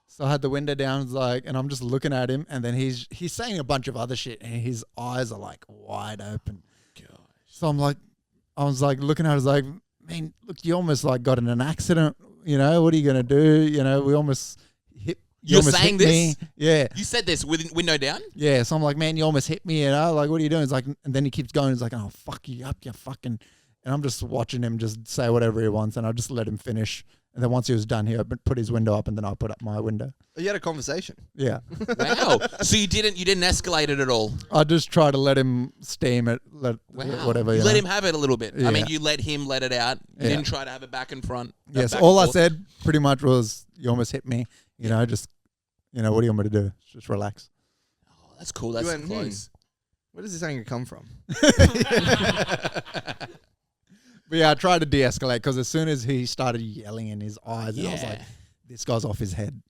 C: So I had the window down, like, and I'm just looking at him, and then he's saying a bunch of other shit, and his eyes are like wide open.
B: Gosh.
C: So I was like looking at it, I was like, man, look, you almost like got in an accident. You know, what are you gonna do? You know, we almost hit. You
B: You're
C: almost
B: saying
C: hit me.
B: this?
C: Yeah.
B: You said this with window down?
C: Yeah, so I'm like, man, you almost hit me, you know? Like, what are you doing? It's like, and then he keeps going. He's like, oh, fuck you up, you fucking. And I'm just watching him just say whatever he wants, and I just let him finish. And then once he was done, he put his window up, and then I put up my window.
A: You had a conversation.
C: Yeah.
B: Wow. So you didn't escalate it at all?
C: I just try to let him steam it, whatever.
B: You
C: You
B: let
C: know?
B: him have it a little bit.
C: Yeah.
B: I mean, you let him let it out. You
C: Yeah.
B: didn't try to have it back and front.
C: Yes,
B: back
C: all
B: and
C: I
B: forth.
C: said pretty much was, you almost hit me. You know, just, you know, what do you want me to do? Just relax.
B: Oh, that's cool. That's
A: went,
B: close.
A: Where does this anger come from?
C: But yeah, I tried to de-escalate because as soon as he started yelling in his eyes, and I was like, this guy's off his head.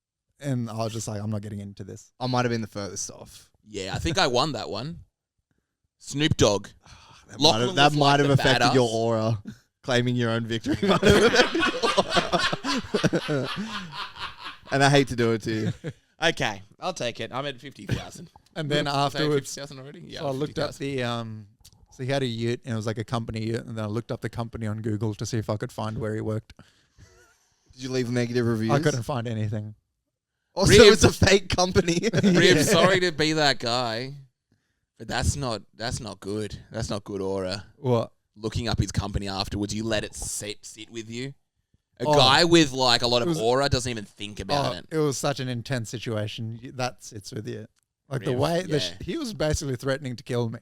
C: And I was just like, I'm not getting into this.
A: I might have been the furthest off.
B: Yeah, I think I won that one. Snoop Dogg.
A: That
B: Lachlan
A: might have,
B: was like the
A: affected
B: badass.
A: your aura. Claiming your own victory might have affected your aura. And I hate to do it to you.
B: Okay, I'll take it. I'm at 50,000.
C: And then afterwards,
B: 50,000 already? Yeah.
C: so I looked up
B: 50,000.
C: so he had a ute, and it was like a company ute, and then I looked up the company on Google to see if I could find where he worked.
A: Did you leave negative reviews?
C: I couldn't find anything.
A: Also,
B: Riv.
A: it's a fake company.
B: Riv, sorry to be that guy, but that's not good. That's not good aura.
C: What?
B: Looking up his company afterwards, you let it sit with you. A
C: Oh.
B: guy with like a lot
C: It
B: of
C: was-
B: aura doesn't even think about it.
C: It was such an intense situation. That sits with you. Like the
B: Riv,
C: way
B: yeah.
C: he was basically threatening to kill me.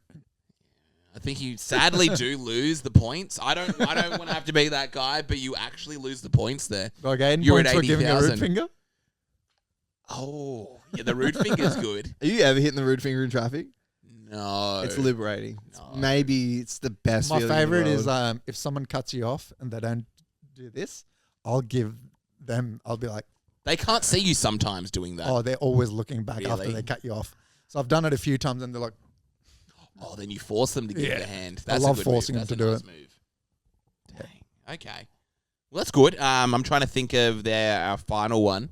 B: I think you sadly do lose the points. I don't want to have to be that guy, but you actually lose the points there.
C: Like 8
B: You're at
C: points for giving a rude
B: 80,000.
C: finger.
B: Oh, yeah, the rude finger's good.
A: Are you ever hitting the rude finger in traffic?
B: No,
A: It's liberating.
B: No.
A: Maybe it's the best
C: My
A: feeling in the
C: favorite is
A: world.
C: if someone cuts you off and they don't do this, I'll give them. I'll be like,
B: They can't see you sometimes doing that.
C: oh, they're always looking back after
B: Really?
C: they cut you off. So I've done it a few times, and they're like,
B: Oh, then you force them to give
C: Yeah.
B: the hand.
C: I
B: That's
C: love
B: a good
C: forcing
B: move.
C: them
B: That's
C: to
B: a
C: do
B: nice move. Dang. Okay. Well, that's good. I'm trying to think of our final one.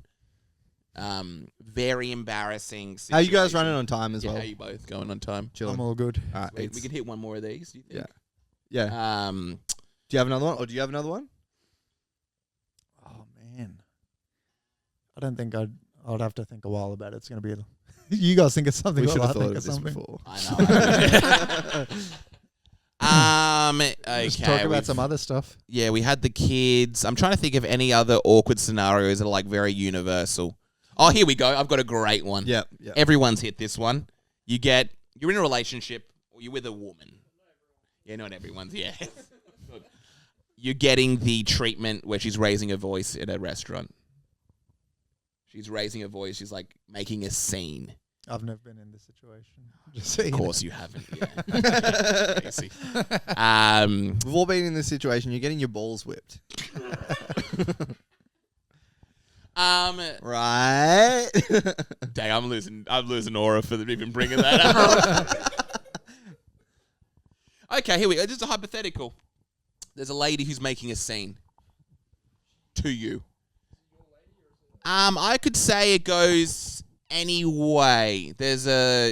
B: Very embarrassing situation.
A: How you guys running on time as
B: Yeah,
A: well?
B: how you both going on time?
A: Chilling.
C: I'm all good.
A: All right,
B: We can hit one more of these. Do you think?
A: yeah. Do you have another one? Or do you have another one?
C: Oh man, I don't think I'd have to think a while about it. It's gonna be. You guys think of something?
A: We
C: while
A: should
C: I
A: have thought
C: think
A: of
C: of
A: this
C: something.
A: before.
B: I know. Okay.
C: Just talk about
B: we've-
C: some other stuff.
B: Yeah, we had the kids. I'm trying to think of any other awkward scenarios that are like very universal. Oh, here we go. I've got a great one.
A: Yeah.
B: Everyone's hit this one. You're in a relationship or you're with a woman. Yeah, not everyone's. Yeah. You're getting the treatment where she's raising her voice at a restaurant. She's raising her voice. She's like making a scene.
C: I've never been in this situation. Just so
B: Of
C: you know.
B: course you haven't. Yeah. Crazy.
A: We've all been in this situation. You're getting your balls whipped. Right.
B: Dang, I'm losing aura for them even bringing that up. Okay, here we go. This is a hypothetical. There's a lady who's making a scene to you. I could say it goes any way.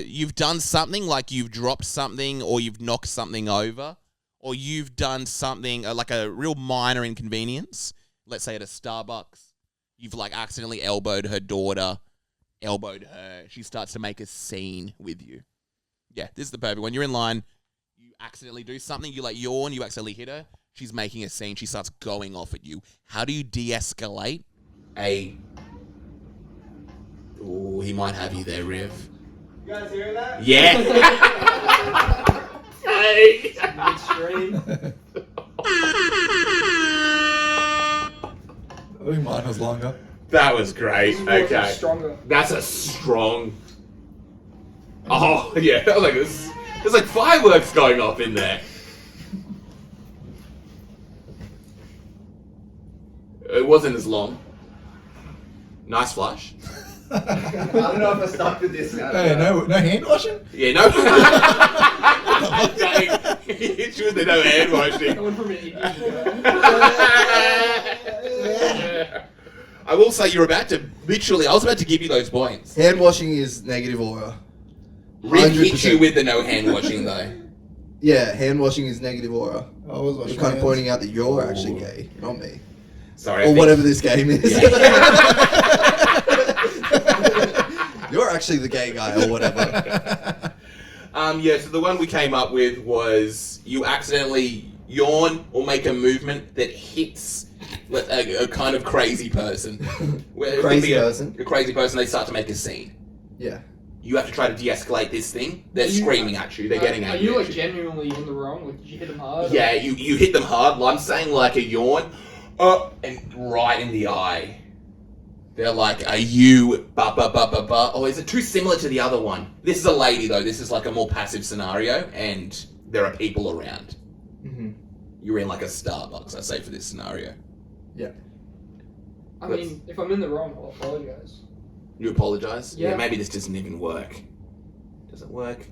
B: You've done something, like you've dropped something, or you've knocked something over, or you've done something like a real minor inconvenience. Let's say at a Starbucks, you've like accidentally elbowed her daughter, elbowed her. She starts to make a scene with you. Yeah, this is the perfect one. You're in line, you accidentally do something, you like yawn, you accidentally hit her. She's making a scene. She starts going off at you. How do you de-escalate?
E: Ooh, he might have you there, Riv.
F: You guys hearing that?
E: Yeah. Hey.
D: Extreme.
C: I think mine was longer.
E: That was great. Okay.
D: Stronger.
E: That's a strong. Oh yeah, I was like there's like fireworks going off in there. It wasn't as long. Nice flush.
F: I don't know if I stuck with this now.
C: Hey, no hand washing?
E: Yeah, no. Dang. Sure, there's no hand washing.
D: That went from an Indian
E: I will say I was about to give you those points.
A: Hand washing is negative aura.
E: Rick hit
A: 100%.
E: you with the no hand washing though.
A: Yeah, hand washing is negative aura.
C: I was
A: You're
C: washing
A: kind of
C: hands.
A: pointing out that you're actually gay, not me.
E: Sorry. I
A: Or
E: think-
A: whatever this game is.
E: Yeah.
A: You're actually the gay guy or whatever.
E: Yeah, so the one we came up with was you accidentally yawn or make a movement that hits a kind of crazy person. Where it could
A: Crazy
E: be
A: person?
E: A crazy person, they start to make a scene.
A: Yeah.
E: You have to try to de-escalate this thing. They're screaming at you. They're getting
D: Are
E: angry
D: you
E: at
D: like genuinely in the wrong? Like, did you hit him hard?
E: Yeah, you hit them hard. I'm saying like a yawn, and right in the eye. They're like, are you ba ba ba ba ba? Oh, is it too similar to the other one? This is a lady though. This is like a more passive scenario, and there are people around.
A: Mm-hmm.
E: You're in like a Starbucks, I say, for this scenario.
A: Yeah.
D: I mean, if I'm in the wrong, I'll apologize.
E: You apologize?
D: Yeah.
E: Maybe this doesn't even work. Does it work?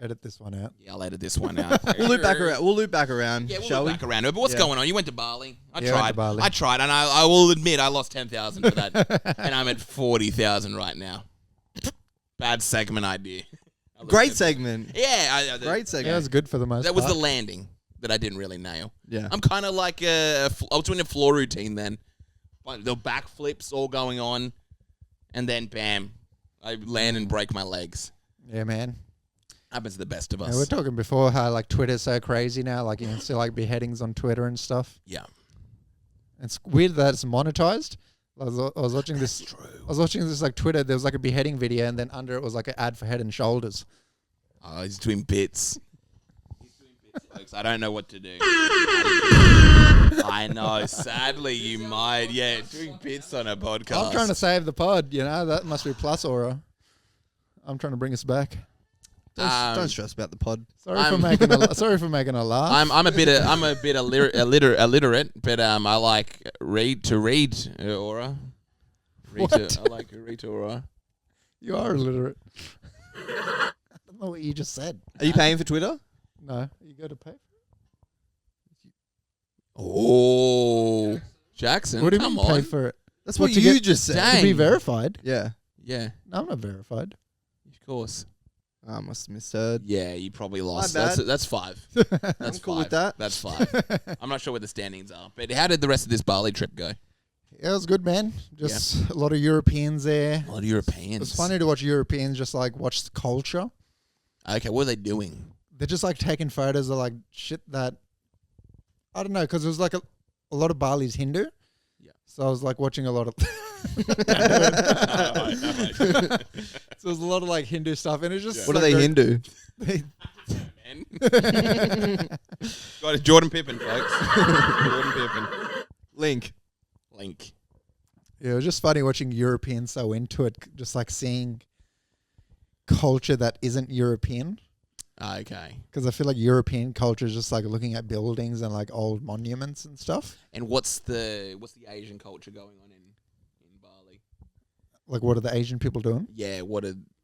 C: Edit this one out.
B: Yeah, I'll edit this one out.
A: We'll loop back around. We'll loop back around.
B: Yeah, we'll
A: shall
B: look
A: we?
B: back around. But what's
A: Yeah.
B: going on? You went to Bali. I
C: Yeah, I went to
B: tried.
C: Bali.
B: I tried, and I will admit I lost 10,000 for that, and I'm at 40,000 right now. Bad segment idea. I lost
A: Great
B: 10,000.
A: segment.
B: Yeah,
A: Great
C: Yeah,
A: segment.
C: it was good for the most
B: That was
C: part.
B: the landing that I didn't really nail.
A: Yeah.
B: I'm kind of like I was doing a floor routine then. The backflips all going on, and then bam, I land and break my legs.
C: Yeah, man.
B: Happens to the best of
C: Yeah,
B: us.
C: we're talking before how like Twitter's so crazy now. Like you can see like beheadings on Twitter and stuff.
B: Yeah.
C: It's weird that it's monetized. I was watching this.
B: True.
C: I was watching this like Twitter. There was like a beheading video, and then under it was like an ad for Head and Shoulders.
B: Oh, he's doing bits. Folks, I don't know what to do. I know. Sadly, you might. Yeah, doing bits on a podcast.
C: I'm trying to save the pod. You know that must be plus aura. I'm trying to bring us back.
A: Don't stress about the pod.
C: Sorry
B: I'm-
C: for making a laugh.
B: I'm a bit illiterate, but I like read, Aura.
C: What?
B: I like read to Aura.
C: You are illiterate. I don't know what you just said.
A: Are you paying for Twitter?
C: No, you got to pay.
B: Oh, Jackson,
C: What do you
B: come
C: mean pay
B: on.
C: for it?
A: That's
C: What,
A: what
C: to
A: you
C: get-
A: just said.
B: Dang.
C: To be verified?
A: Yeah.
B: Yeah,
C: No, I'm not verified.
B: of course.
A: I must have misheard.
B: Yeah, you probably lost.
A: bad.
B: That's 5. That's
A: I'm cool
B: 5.
A: with that.
B: That's 5. I'm not sure where the standings are, but how did the rest of this Bali trip go?
C: Yeah, it was good, man. Just a lot of Europeans there.
B: A lot of Europeans.
C: It's funny to watch Europeans just like watch the culture.
B: Okay, what are they doing?
C: They're just like taking photos of like shit that I don't know, because it was like a lot of Bali's Hindu.
B: Yeah.
C: So I was like watching a lot of. So there's a lot of like Hindu stuff, and it's just
A: What are
C: like
A: they
C: very-
A: Hindu?
B: Got it, Jordan Pippen, folks. Jordan Pippen.
A: Link.
B: Link.
C: Yeah, it was just funny watching Europeans so into it, just like seeing culture that isn't European.
B: Okay.
C: Because I feel like European culture is just like looking at buildings and like old monuments and stuff.
B: And what's the Asian culture going on in Bali?
C: Like, what are the Asian people doing?
B: Yeah,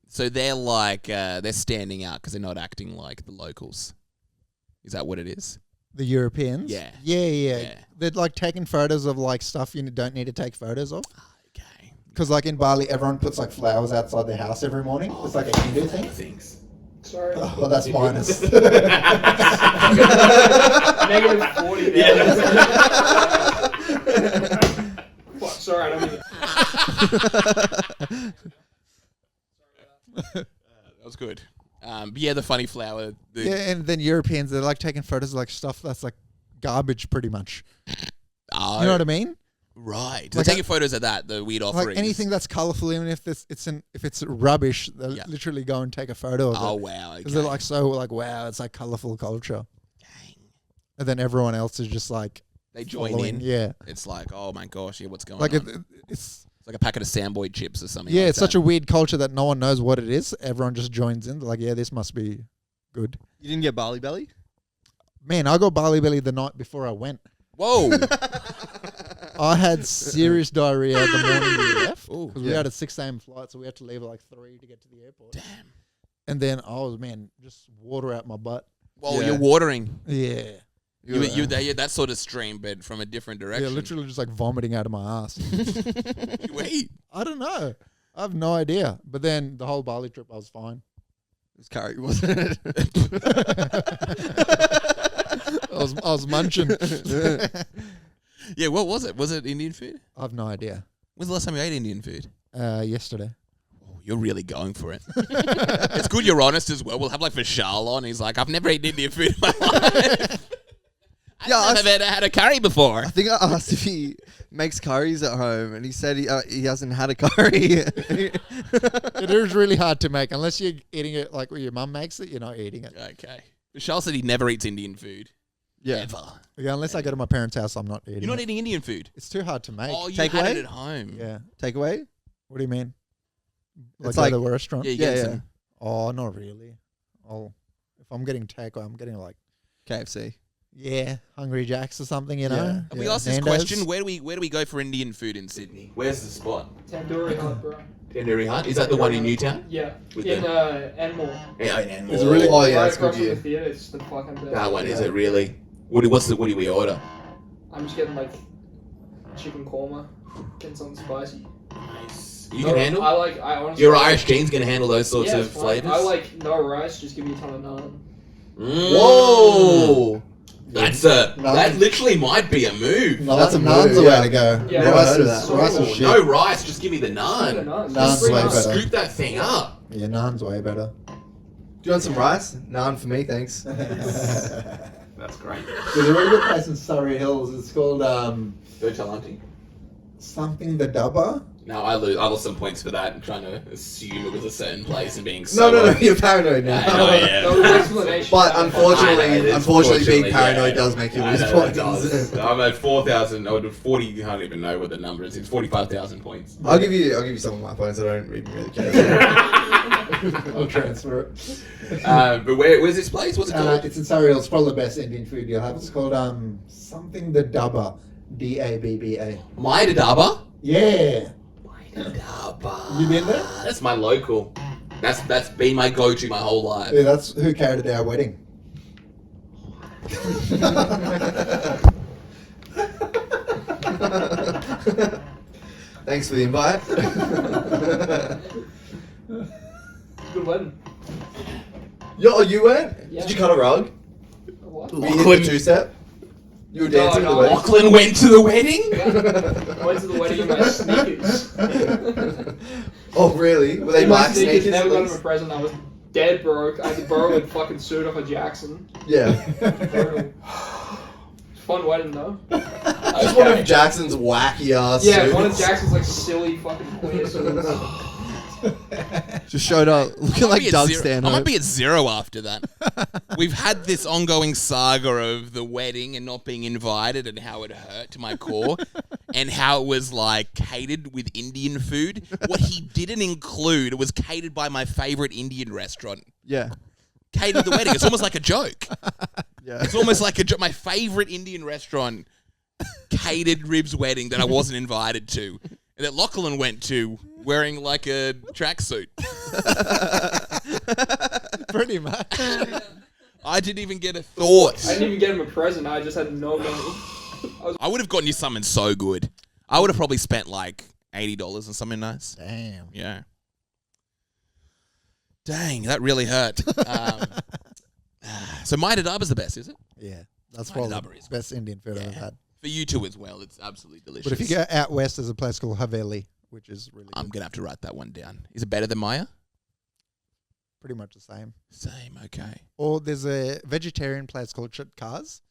B: so they're like they're standing out because they're not acting like the locals. Is that what it is?
C: The Europeans?
B: Yeah.
C: Yeah. They're like taking photos of like stuff you don't need to take photos of.
B: Okay.
C: Because like in Bali, everyone puts like flowers outside their house every morning. It's like a Hindu thing.
E: Things.
D: Sorry.
C: Oh, well, that's minus.
D: -40 there. Fuck, sorry, I don't mean
B: That was good. But yeah, the funny flower.
C: Yeah, and then Europeans, they're like taking photos of like stuff that's like garbage pretty much.
B: Oh,
C: You know what I mean?
B: right. They're
C: Like
B: taking photos of that, the weird offerings.
C: Like anything that's colourful, even if if it's rubbish, they'll
B: Yeah.
C: literally go and take a photo of
B: Oh,
C: it.
B: wow. Okay.
C: Because they're like so like, wow, it's like colourful culture.
B: Dang.
C: And then everyone else is just like
B: They join
C: following.
B: in.
C: Yeah.
B: It's like, oh my gosh, yeah, what's going
C: Like
B: on?
C: it's
B: It's like a packet of Samboy chips or something.
C: yeah,
B: like
C: it's
B: that.
C: such a weird culture that no one knows what it is. Everyone just joins in. They're like, yeah, this must be good.
A: You didn't get Bali belly?
C: Man, I got Bali belly the night before I went.
B: Whoa.
C: I had serious diarrhea the morning we left
B: Ooh,
C: because we
A: yeah.
C: had a 6 a.m. flight, so we had to leave at like 3 to get to the airport.
B: Damn.
C: And then just water out my butt.
B: Well,
A: Yeah.
B: you're watering.
C: Yeah.
B: You're that sort of stream, but from a different
C: Yeah,
B: direction.
C: literally just like vomiting out of my ass.
B: Wait.
C: I don't know. I have no idea. But then the whole Bali trip, I was fine.
A: It was curry, wasn't it?
C: I was munching.
B: Yeah, what was it? Was it Indian food?
C: I have no idea.
B: When's the last time you ate Indian food?
C: Yesterday.
B: Oh, you're really going for it. It's good you're honest as well. We'll have like Vishal on. He's like, I've never eaten Indian food in my life. I've never had a curry before.
A: I think I asked if he makes curries at home, and he said he hasn't had a curry.
C: It is really hard to make. Unless you're eating it like your mum makes it, you're not eating it.
B: Okay. Vishal said he never eats Indian food.
A: Yeah.
B: Ever.
C: Yeah, unless I go to my parents' house, I'm not eating
B: You're not
C: it.
B: eating Indian food?
C: It's too hard to make.
B: Oh, you
A: Take
B: had
A: away?
B: it at home.
C: Yeah.
A: Takeaway?
C: What do you mean?
A: It's
C: Go
A: like-
C: to a restaurant?
B: Yeah, you
A: Yeah,
B: get
A: yeah.
B: some.
C: Oh, not really. If I'm getting takeaway, I'm getting like,
A: KFC.
C: yeah, Hungry Jacks or something, you know?
A: Yeah.
B: Have we
C: Yeah.
B: asked this
C: Nando's.
B: question? Where do we go for Indian food in Sydney?
E: Where's the spot?
D: Tandoori Hut, bro.
E: Tandoori Hut? Is that the one in Newtown?
D: Yeah.
E: With
D: In
E: the-
D: Enmore.
E: Yeah, and
A: Is it really? Oh, yeah,
D: Right
A: that's good.
D: across from
A: Yeah.
D: the theatre, it's the fucking best.
E: That one, is it really? What do we order?
D: I'm just getting like chicken korma, getting something spicy.
E: Nice. You can handle?
D: I honestly.
E: Your Irish gene's gonna handle those sorts
D: yeah,
E: of
D: it's fine.
E: flavors?
D: I like no rice, just give me a ton of naan.
E: Whoa! That
C: Naan.
E: literally might be a move.
C: No,
A: That's a
C: naan's
A: move,
C: the
A: yeah.
C: way to go.
D: Yeah,
A: Never
C: rice
A: heard of
C: is,
A: that.
C: rice
D: Oh,
C: is shit.
E: No rice, just give me the
D: Yeah,
E: naan.
D: naan.
C: Naan's
D: Just
C: way
D: bring
C: better.
E: Scoop that thing up.
C: Yeah, naan's way better.
A: Do you want some rice? Naan for me, thanks.
E: That's great.
C: There's a really good place in Surrey Hills. It's called
E: Go tell Auntie.
C: something the Dubba.
E: No, I lost some points for that. I'm trying to assume it was a certain place and being so.
A: No, you're paranoid now.
E: I know, yeah.
D: No explanation.
A: But
E: I know,
A: unfortunately, being
E: yeah.
A: paranoid does make you
E: I
A: lose
E: know, it
A: points.
E: does. I'm at 4,000. I 40. I don't even know what the number is. It's 45,000 points.
A: I'll give you some of my points. I don't even really care.
C: I'll transfer it.
E: But where's this place? What's it called?
C: It's in Surrey Hills. It's probably the best Indian food you'll have. It's called something the Dubba. Dabba.
E: My Dadaba.
C: Yeah.
E: Dadaba.
C: You been there?
E: That's my local. That's been my go-to my whole life.
C: Yeah, that's who catered our wedding.
A: Thanks for the invite.
D: Good wedding.
A: You went?
D: Yeah.
A: Did you cut a rug?
D: What?
A: Were you hit the two-step? You were dancing
D: No,
A: at the wedding?
E: Lachlan went to the wedding?
D: I went to the wedding in my sneakers.
A: Oh, really? Were they
D: In my
A: black sneakers?
D: Never
A: at
D: got him
A: least?
D: a present. I was dead broke. I had to borrow a fucking suit off of Jackson.
A: Yeah.
D: Brutal. Fun wedding though.
A: Just one of Jackson's wacky ass
D: Yeah,
A: suits.
D: one of Jackson's like silly fucking queer suits.
A: Just showed up looking like Doug
B: I
A: Stanhope.
B: might be at 0 after that. We've had this ongoing saga of the wedding and not being invited and how it hurt to my core and how it was like catered with Indian food. What he didn't include, it was catered by my favorite Indian restaurant.
A: Yeah.
B: catered the wedding. It's almost like a joke.
A: Yeah.
B: It's almost like my favorite Indian restaurant catered ribs wedding that I wasn't invited to, and that Lachlan went to wearing like a tracksuit.
C: Pretty much.
B: I didn't even get a thought.
D: I didn't even get him a present. I just had no money.
B: I would have gotten you something so good. I would have probably spent like $80 on something nice.
C: Damn.
B: Yeah. Dang, that really hurt. So Mai Dadab is the best, is it?
C: Yeah. That's
B: My
C: probably
B: Dabra
C: the
B: is
C: best Indian food I've
B: Yeah.
C: had.
B: For you too as well. It's absolutely delicious.
C: But if you go out west, there's a place called Haveli, which is really
B: I'm
C: good.
B: going to have to write that one down. Is it better than Maya?
C: Pretty much the same.
B: Same, okay.
C: Or there's a vegetarian place called Chitkars.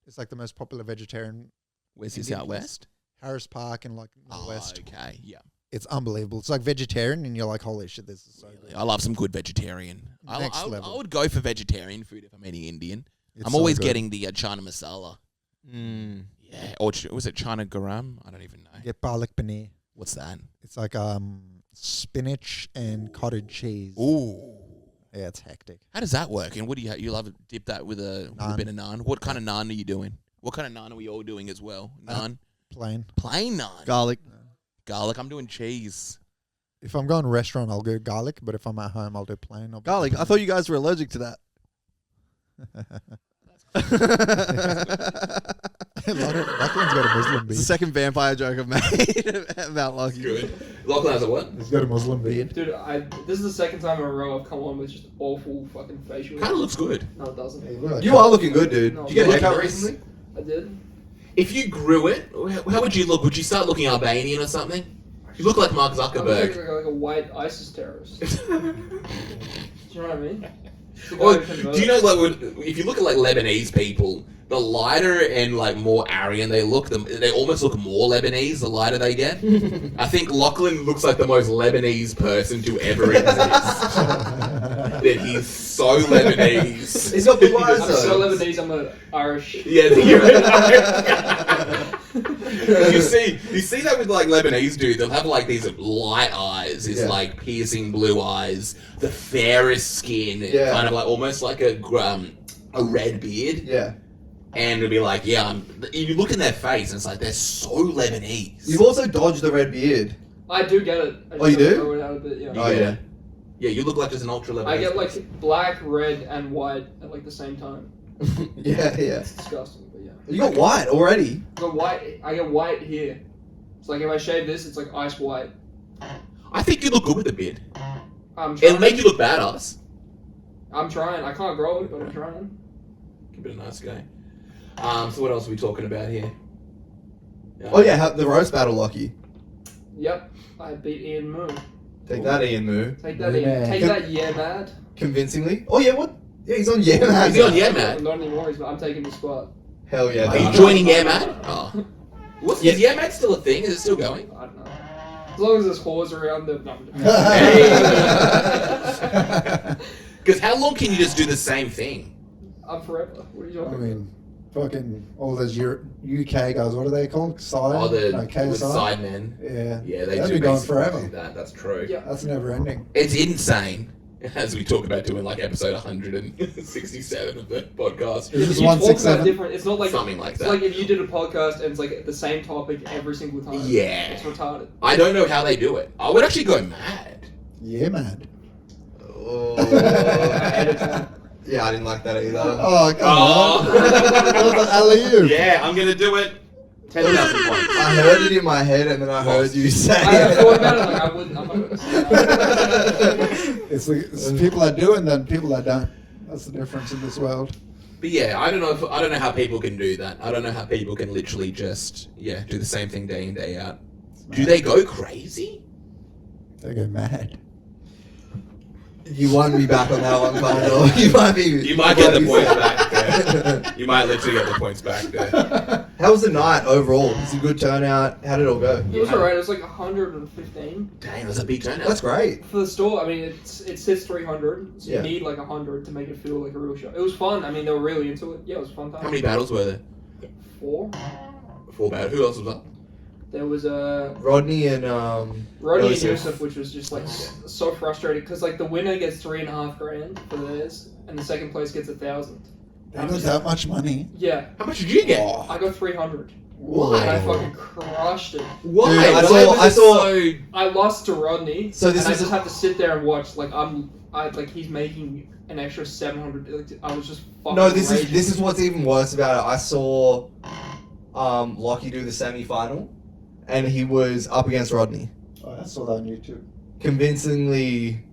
C: It's like the most popular vegetarian.
B: Where's this
C: Indian
B: out
C: place.
B: west?
C: Harris Park and like Northwest.
B: Okay, yeah.
C: It's unbelievable. It's like vegetarian, and you're like, holy shit, this is so good.
B: I love some good vegetarian.
C: Next level.
B: I would go for vegetarian food if I'm eating Indian.
C: It's
B: I'm
C: so
B: always
C: good.
B: getting the chana masala. Yeah. Or was it chana garam? I don't even know.
C: You get garlic paneer.
B: What's that?
C: It's like spinach and cottage cheese.
B: Ooh.
C: Yeah, it's hectic.
B: How does that work? And what do you love to dip that with a
C: Naan.
B: bit of naan? What kind of naan are you doing? What kind of naan are we all doing as well? Naan?
C: Plain.
B: Plain naan.
A: Garlic.
B: Garlic. I'm doing cheese.
C: If I'm going to a restaurant, I'll go garlic. But if I'm at home, I'll do plain. I'll
A: Garlic. I thought you guys were allergic to that.
C: Lachlan's got a Muslim
A: It's the
C: beard.
A: second vampire joke I've made about Lochie.
E: Good. Lachlan has a what?
C: He's got a Muslim beard.
D: Dude, this is the second time in a row I've come on with just awful fucking facial.
E: Kind of looks good.
D: No, it doesn't.
A: You are looking good, dude.
D: No,
A: Did you get a haircut
E: Nice.
A: recently?
D: I did.
E: If you grew it, how would you look? Would you start looking Albanian or something? You look like Mark
D: I'm like
E: Zuckerberg.
D: a white ISIS terrorist. Do you know what I mean? The guy
E: Or,
D: who converts.
E: do you know, like, if you look at like Lebanese people, the lighter and like more Aryan they look, they almost look more Lebanese the lighter they get. I think Lachlan looks like the most Lebanese person to ever exist. That he's so Lebanese.
A: He's got blue eyes,
D: I'm
A: though.
D: so Lebanese, I'm an Irish.
E: Yeah, you're you see that with like Lebanese dude, they'll have like these light eyes, these
A: Yeah.
E: like piercing blue eyes, the fairest skin,
A: Yeah.
E: kind of like almost like a red beard,
A: Yeah.
E: and it'll be like, yeah, you look in their face and it's like they're so Lebanese.
A: You've also dodged the red beard.
D: I do get it. I
A: Oh, you
D: just
A: do?
D: throw it out a bit, yeah.
E: You
A: Oh,
E: get
A: yeah.
E: it. Yeah, you look like just an ultra Lebanese.
D: I get like
E: person.
D: black, red, and white at like the same time.
A: Yeah, yeah.
D: It's disgusting, but yeah.
A: You got white already.
D: I get white here. It's like if I shave this, it's like ice white.
E: I think you look good with the beard.
D: I'm trying.
E: It'll make you look badass.
D: I'm trying. I can't grow it, but I'm trying.
E: Keep it a nice guy. So what else are we talking about here?
A: Oh yeah, the roast battle, Lochie.
D: Yep. I beat Ian Moon.
A: Take that, Ian Moo.
D: Take that,
C: Yeah.
D: Ian. Take that, yeah, mad.
A: Convincingly. Oh yeah, what? Yeah, he's on Yeah Man.
E: Is he on Yeah Man?
D: Not anymore. I'm taking the spot.
A: Hell yeah.
E: Are you
A: dude.
E: joining Yeah Man? Oh. Is Yeah Man still a thing? Is it still going?
D: I don't know. As long as there's whores around the. No, I'm joking.
E: Because how long can you just do the same thing?
D: I'm forever. What are you
C: I
D: talking
C: mean, fucking all those UK guys, what are they called? Side?
E: Oh, the
C: No, KSI?
E: side men.
C: Yeah.
E: Yeah, they
C: That'd
E: do
C: be going
E: basically
C: forever.
E: do that. That's true.
D: Yeah.
C: That's never ending.
E: It's insane. As we talk about doing like episode 167 of the podcast.
C: Is this
D: You talk
C: 167?
D: about different. It's not like
E: Something like
D: it's
E: that.
D: like if you did a podcast and it's like the same topic every single time.
E: Yeah.
D: It's retarded.
E: I don't know how they do it. I would actually go mad.
C: Yeah, man.
A: Oh.
D: I edit that.
A: Yeah, I didn't like that either.
C: Oh, come
E: Oh.
C: on. That was an alley-oop.
E: Yeah, I'm gonna do it. 10,000 points.
A: I heard it in my head and then I heard you say
D: I
A: it.
D: thought about it. Like I wouldn't. I'm not gonna say that.
C: It's people that do and then people that don't. That's the difference in this world.
E: But yeah, I don't know how people can do that. I don't know how people can literally just do the same thing day in, day out. Do they go crazy?
C: They go mad.
A: You won me back on that one, Kyle.
E: You might get the points back there. You might literally get the points back there.
A: How was the night overall? Was it a good turnout? How did it all go?
D: It was alright. It was like 115
E: Dang, that's a big turnout.
A: That's great.
D: for the store. I mean, it says 300, so
A: Yeah.
D: you need like 100 to make it feel like a real show. It was fun. I mean, they were really into it. Yeah, it was a fun time.
E: How many battles were there?
D: 4.
E: 4 battles. Who else was up?
D: There was a
A: Rodney and
D: Rodney and
A: Yusuf.
D: Yusuf, which was just like so frustrating because like the winner gets $3,500 for theirs, and the second place gets 1,000.
C: They got that much money.
D: Yeah,
E: How much did you get?
D: I got 300.
E: Why?
D: I fucking crushed it.
E: Why?
A: Dude, I
E: Why
A: saw-
E: was
A: I
E: it
A: saw-
E: so-
D: I lost to Rodney,
A: So this
D: and I
A: is-
D: just have to sit there and watch. Like he's making an extra 700. Like, I was just fucking.
A: No, this
D: raging.
A: is what's even worse about it. I saw Lochie do the semi-final, and he was up against Rodney.
C: Oh, I saw that on YouTube.
A: Convincingly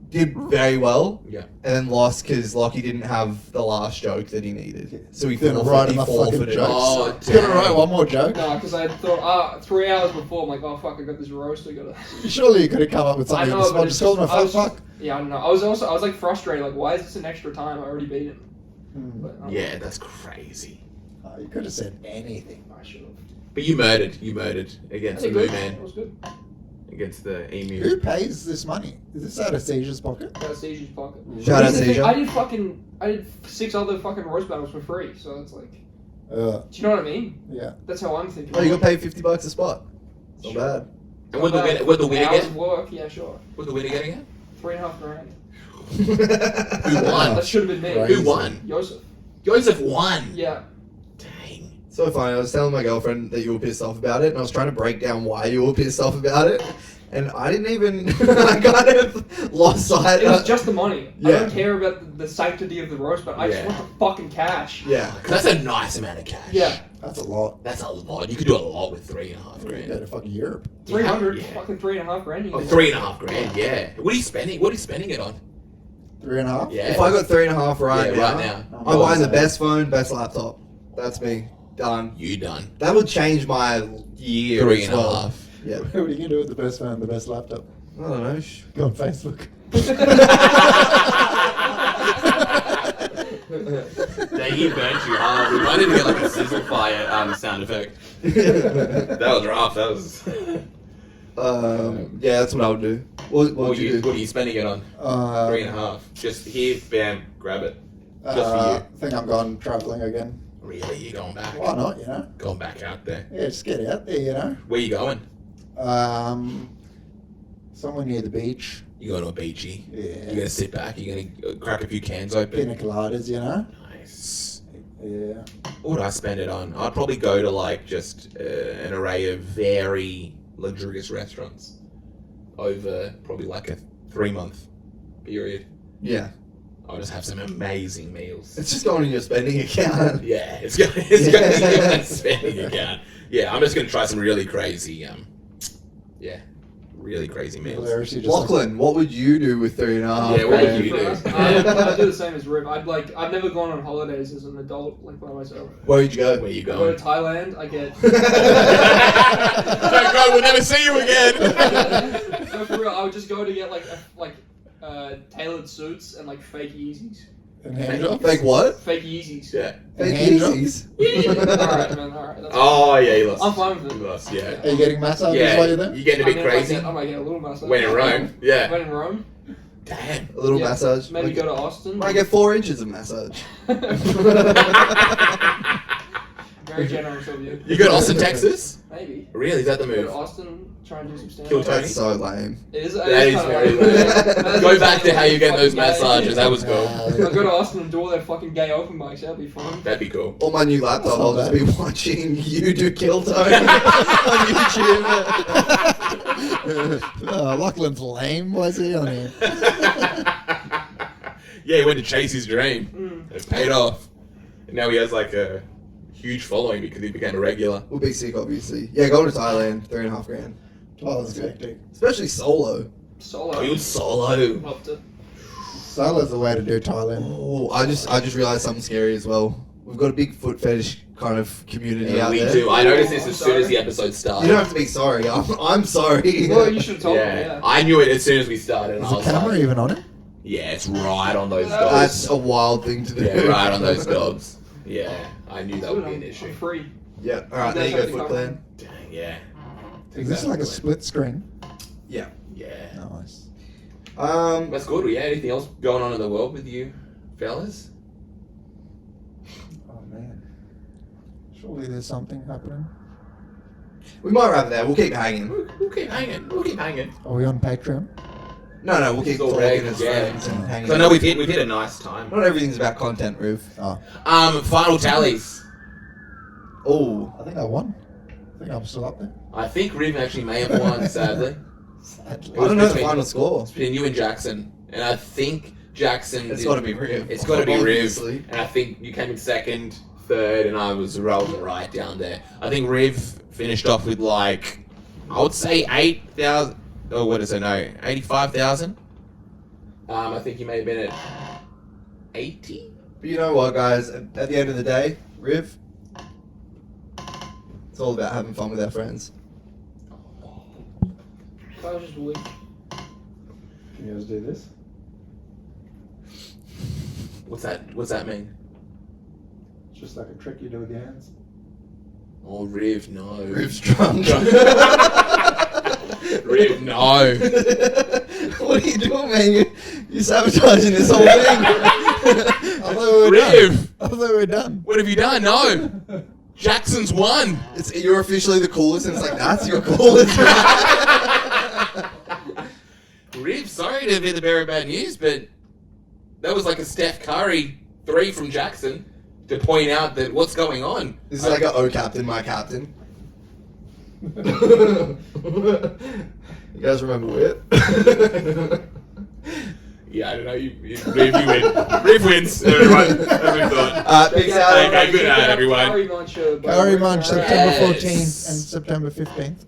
A: did very well.
E: Yeah.
A: And then lost because Lochie didn't have the last joke that he needed. So he
C: Didn't write enough fucking
A: forfeited.
C: jokes.
E: Oh,
C: Gonna write
E: damn.
C: one more joke.
D: No, because I thought 3 hours before, I'm like, oh fuck, I got this roast. I gotta.
C: Surely you could have come up with something
D: I
C: on
D: know,
C: the
D: but
C: spot.
D: it's
C: Just call him a
D: I was
C: fat
D: just-
C: fuck.
D: Yeah, I don't know. I was like frustrated. Like, why is this an extra time? I already beat him. But,
E: Yeah, that's crazy.
C: Oh, you could have said anything.
D: I should have.
E: But you murdered against the Moo Man,
D: It was good.
E: against the emu.
C: Who pays this money? Is this out of Seija's pocket?
D: Got Seija's pocket.
A: Shout out
D: Here's the thing,
A: Seija.
D: I did 6 other fucking roast battles for free. So it's like, do
C: Uh,
D: you know what I mean?
C: yeah.
D: That's how I'm thinking.
A: Oh, you got paid $50 a spot. It's not
D: Sure.
A: bad.
E: And what the winner
D: Hours
E: get?
D: of work, yeah, sure.
E: What the winner getting at?
D: $3,500.
E: Who won?
D: That should have been me.
C: Right.
E: Who won?
D: Joseph.
E: Joseph won.
D: Yeah.
E: Dang.
A: So funny. I was telling my girlfriend that you were pissed off about it, and I was trying to break down why you were pissed off about it. And I didn't even. I kind of lost sight.
D: It was just the money. I
A: Yeah.
D: don't care about the sanctity of the roast, but I just
E: Yeah.
D: want the fucking cash.
A: Yeah.
E: 'Cause that's a nice amount of cash.
D: Yeah.
C: That's a lot.
E: That's a lot. You could do a lot with $3,500.
C: You go to fucking Europe.
D: 300,
E: Yeah.
D: fucking $3,500.
E: Oh, $3,500. Yeah. What are you spending? What are you spending it on?
C: 3.5?
E: Yeah.
A: If I got 3.5 right
E: Yeah,
A: now,
E: right now.
A: I'm buying the best phone, best laptop. That's me. Done.
E: You done.
A: That would change my year.
E: Three
A: as
E: and a
A: well.
E: half.
A: Yeah.
C: What are you going to do with the best phone, the best laptop?
A: I don't know.
C: Go on Facebook.
E: Dang, he burnt you hard. We might need to get like a sizzle fire sound effect. That was rough. That was.
A: Yeah, that's what I would do. What
E: What
A: would you do?
E: are you spending it on? 3.5. Just here, bam, grab it. Just for
C: I think I'm going travelling again.
E: Really, you going back?
C: Why not, you know?
E: Going back out there.
C: Yeah, just get out there, you know?
E: Where you going?
C: Somewhere near the beach.
E: You going to a beachy?
C: Yeah.
E: You gonna sit back? You gonna crack a few cans open?
C: Pina coladas, you know?
E: Nice.
C: Yeah.
E: What would I spend it on? I'd probably go to like just an array of very luxurious restaurants over probably like a 3-month period.
A: Yeah.
E: I'll just have some amazing meals.
A: It's just going in your spending account.
E: Yeah, it's going to be spending account. Yeah, I'm just gonna try some really crazy, really crazy meals.
C: Hilariously just
A: Lachlan, what would you do with 3.5?
E: Yeah, what would you
A: grand?
E: do?
D: I'd do the same as Rip. I've never gone on holidays as an adult like by myself.
A: Where would you go?
E: Where you
D: I go
E: going?
D: to Thailand. I get.
E: Thank God we'll never see you again.
D: No, for real, I would just go to get tailored suits and like fake Yeezys.
C: And hand jobs?
A: Fake what?
D: Fake Yeezys.
E: Yeah.
A: Fake
C: hand job?
A: Yeezys.
D: Alright, man, alright. that's-
E: Oh yeah, you lost.
D: I'm fine with it.
E: You lost. Yeah.
C: Are you getting massages
E: Yeah.
C: while you're there?
E: You getting a bit
D: I
E: crazy?
D: might get a little massage.
E: When in Rome. Yeah.
D: When in Rome.
E: Damn.
A: A little
D: Yeah,
A: massage.
D: Maybe
A: Might
D: go
A: get-
D: to Austin.
A: Might get 4 inches of massage.
D: Very generous of you.
E: You go to Austin, Texas?
D: Maybe.
E: Really? Is that the
D: Go to
E: move?
D: Austin, try and do some stand
E: Kill Tony?
A: That's so lame.
D: It is.
E: That is very lame. Go back to how you get those massages. That was cool.
D: I'll go to Austin and do all their fucking gay open mics. That'd be fun.
E: That'd be cool.
A: On my new laptop, I'll just be watching you do Kill Tony on YouTube.
C: Lachlan's lame. Why is he on here?
E: Yeah, he went to chase his dream. It paid off. And now he has like a huge following because he became a regular.
A: We'll be sick, obviously. Yeah, going to Thailand, 3.5 grand.
C: Tyler's hectic.
A: Especially solo.
D: Solo.
E: Oh, he was solo.
D: Love to.
C: Solo's the way to do Thailand.
A: Oh, I just realized something scary as well. We've got a big foot fetish kind of community out
E: We
A: there.
E: do. I noticed this as soon as the episode started.
A: You don't have to be sorry. I'm sorry.
D: Well, you should have told me.
E: Yeah,
D: Yeah.
E: I knew it as soon as we started. And
C: Is
E: I
C: the
E: was
C: camera
E: like,
C: even on it?
E: yeah, it's right on those
A: That's
E: dogs.
A: a wild thing to do.
E: Yeah, right on those dogs. Yeah, I knew that would be an
D: I'm
E: issue.
D: free.
A: Yeah. All right, there you go, Foot Clan.
E: Dang, yeah.
C: Is this like a split screen?
A: Yeah.
E: Yeah.
C: Nice.
E: That's good. Yeah, anything else going on in the world with you, fellas?
C: Oh man. Surely there's something happening.
A: We might wrap it there. We'll keep hanging.
E: We'll keep hanging. We'll keep hanging.
C: Are we on Patreon?
A: No, we'll keep
E: It's all
A: talking
E: reg,
A: as
E: yeah.
A: friends and hanging.
E: So I know we've hit a nice time.
A: Not everything's about content, Riv.
C: Oh,
E: Final tallies.
A: Oh,
C: I think I won. I think I'm still up there.
E: I think Riv actually may have won, sadly.
C: Sadly.
A: I don't know the
E: between-
A: final score.
E: It's between you and Jackson. And I think Jackson...
A: It's got to be Riv.
E: It's got to be Riv.
A: Obviously.
E: And I think you came in second, third, and I was rolling right down there. I think Riv finished off with like, I would say 8,000... Oh, what is it? No, 85,000? I think you may have been at 80?
A: But you know what, guys? At the end of the day, Riv, it's all about having fun with our friends.
D: I was just weak.
C: Can you guys do this?
E: What's that mean?
C: It's just like a trick you do with your hands.
E: Oh, Riv, no.
A: Riv's drunk.
E: Riv, no.
A: What are you doing, man? You're sabotaging this whole thing.
C: I thought we were
E: Riv,
C: done. I thought we were done.
E: what have you done? No. Jackson's won.
A: You're officially the coolest, and it's like, that's your coolest.
E: Riv, sorry to be the bearer of bad news, but that was like a Steph Curry 3 from Jackson to point out that what's going on.
A: This is like a "Oh, Captain, my captain." You guys remember Wit?
E: Yeah, I don't know. Riv, you win. Riv wins, everyone. As we thought.
A: Peace out.
E: Okay, good night, everyone.
D: Curry Munch,
C: Curry Munch, September
E: Yes.
C: 14th and September 15th.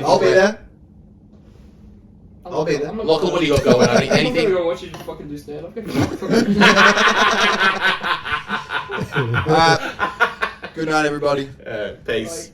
A: I'll be there. I'll be there.
E: Lochie, what do you got going on?
D: I'm
E: Anything?
D: gonna go watch you fucking do stand up.
A: Good night, everybody.
E: Peace.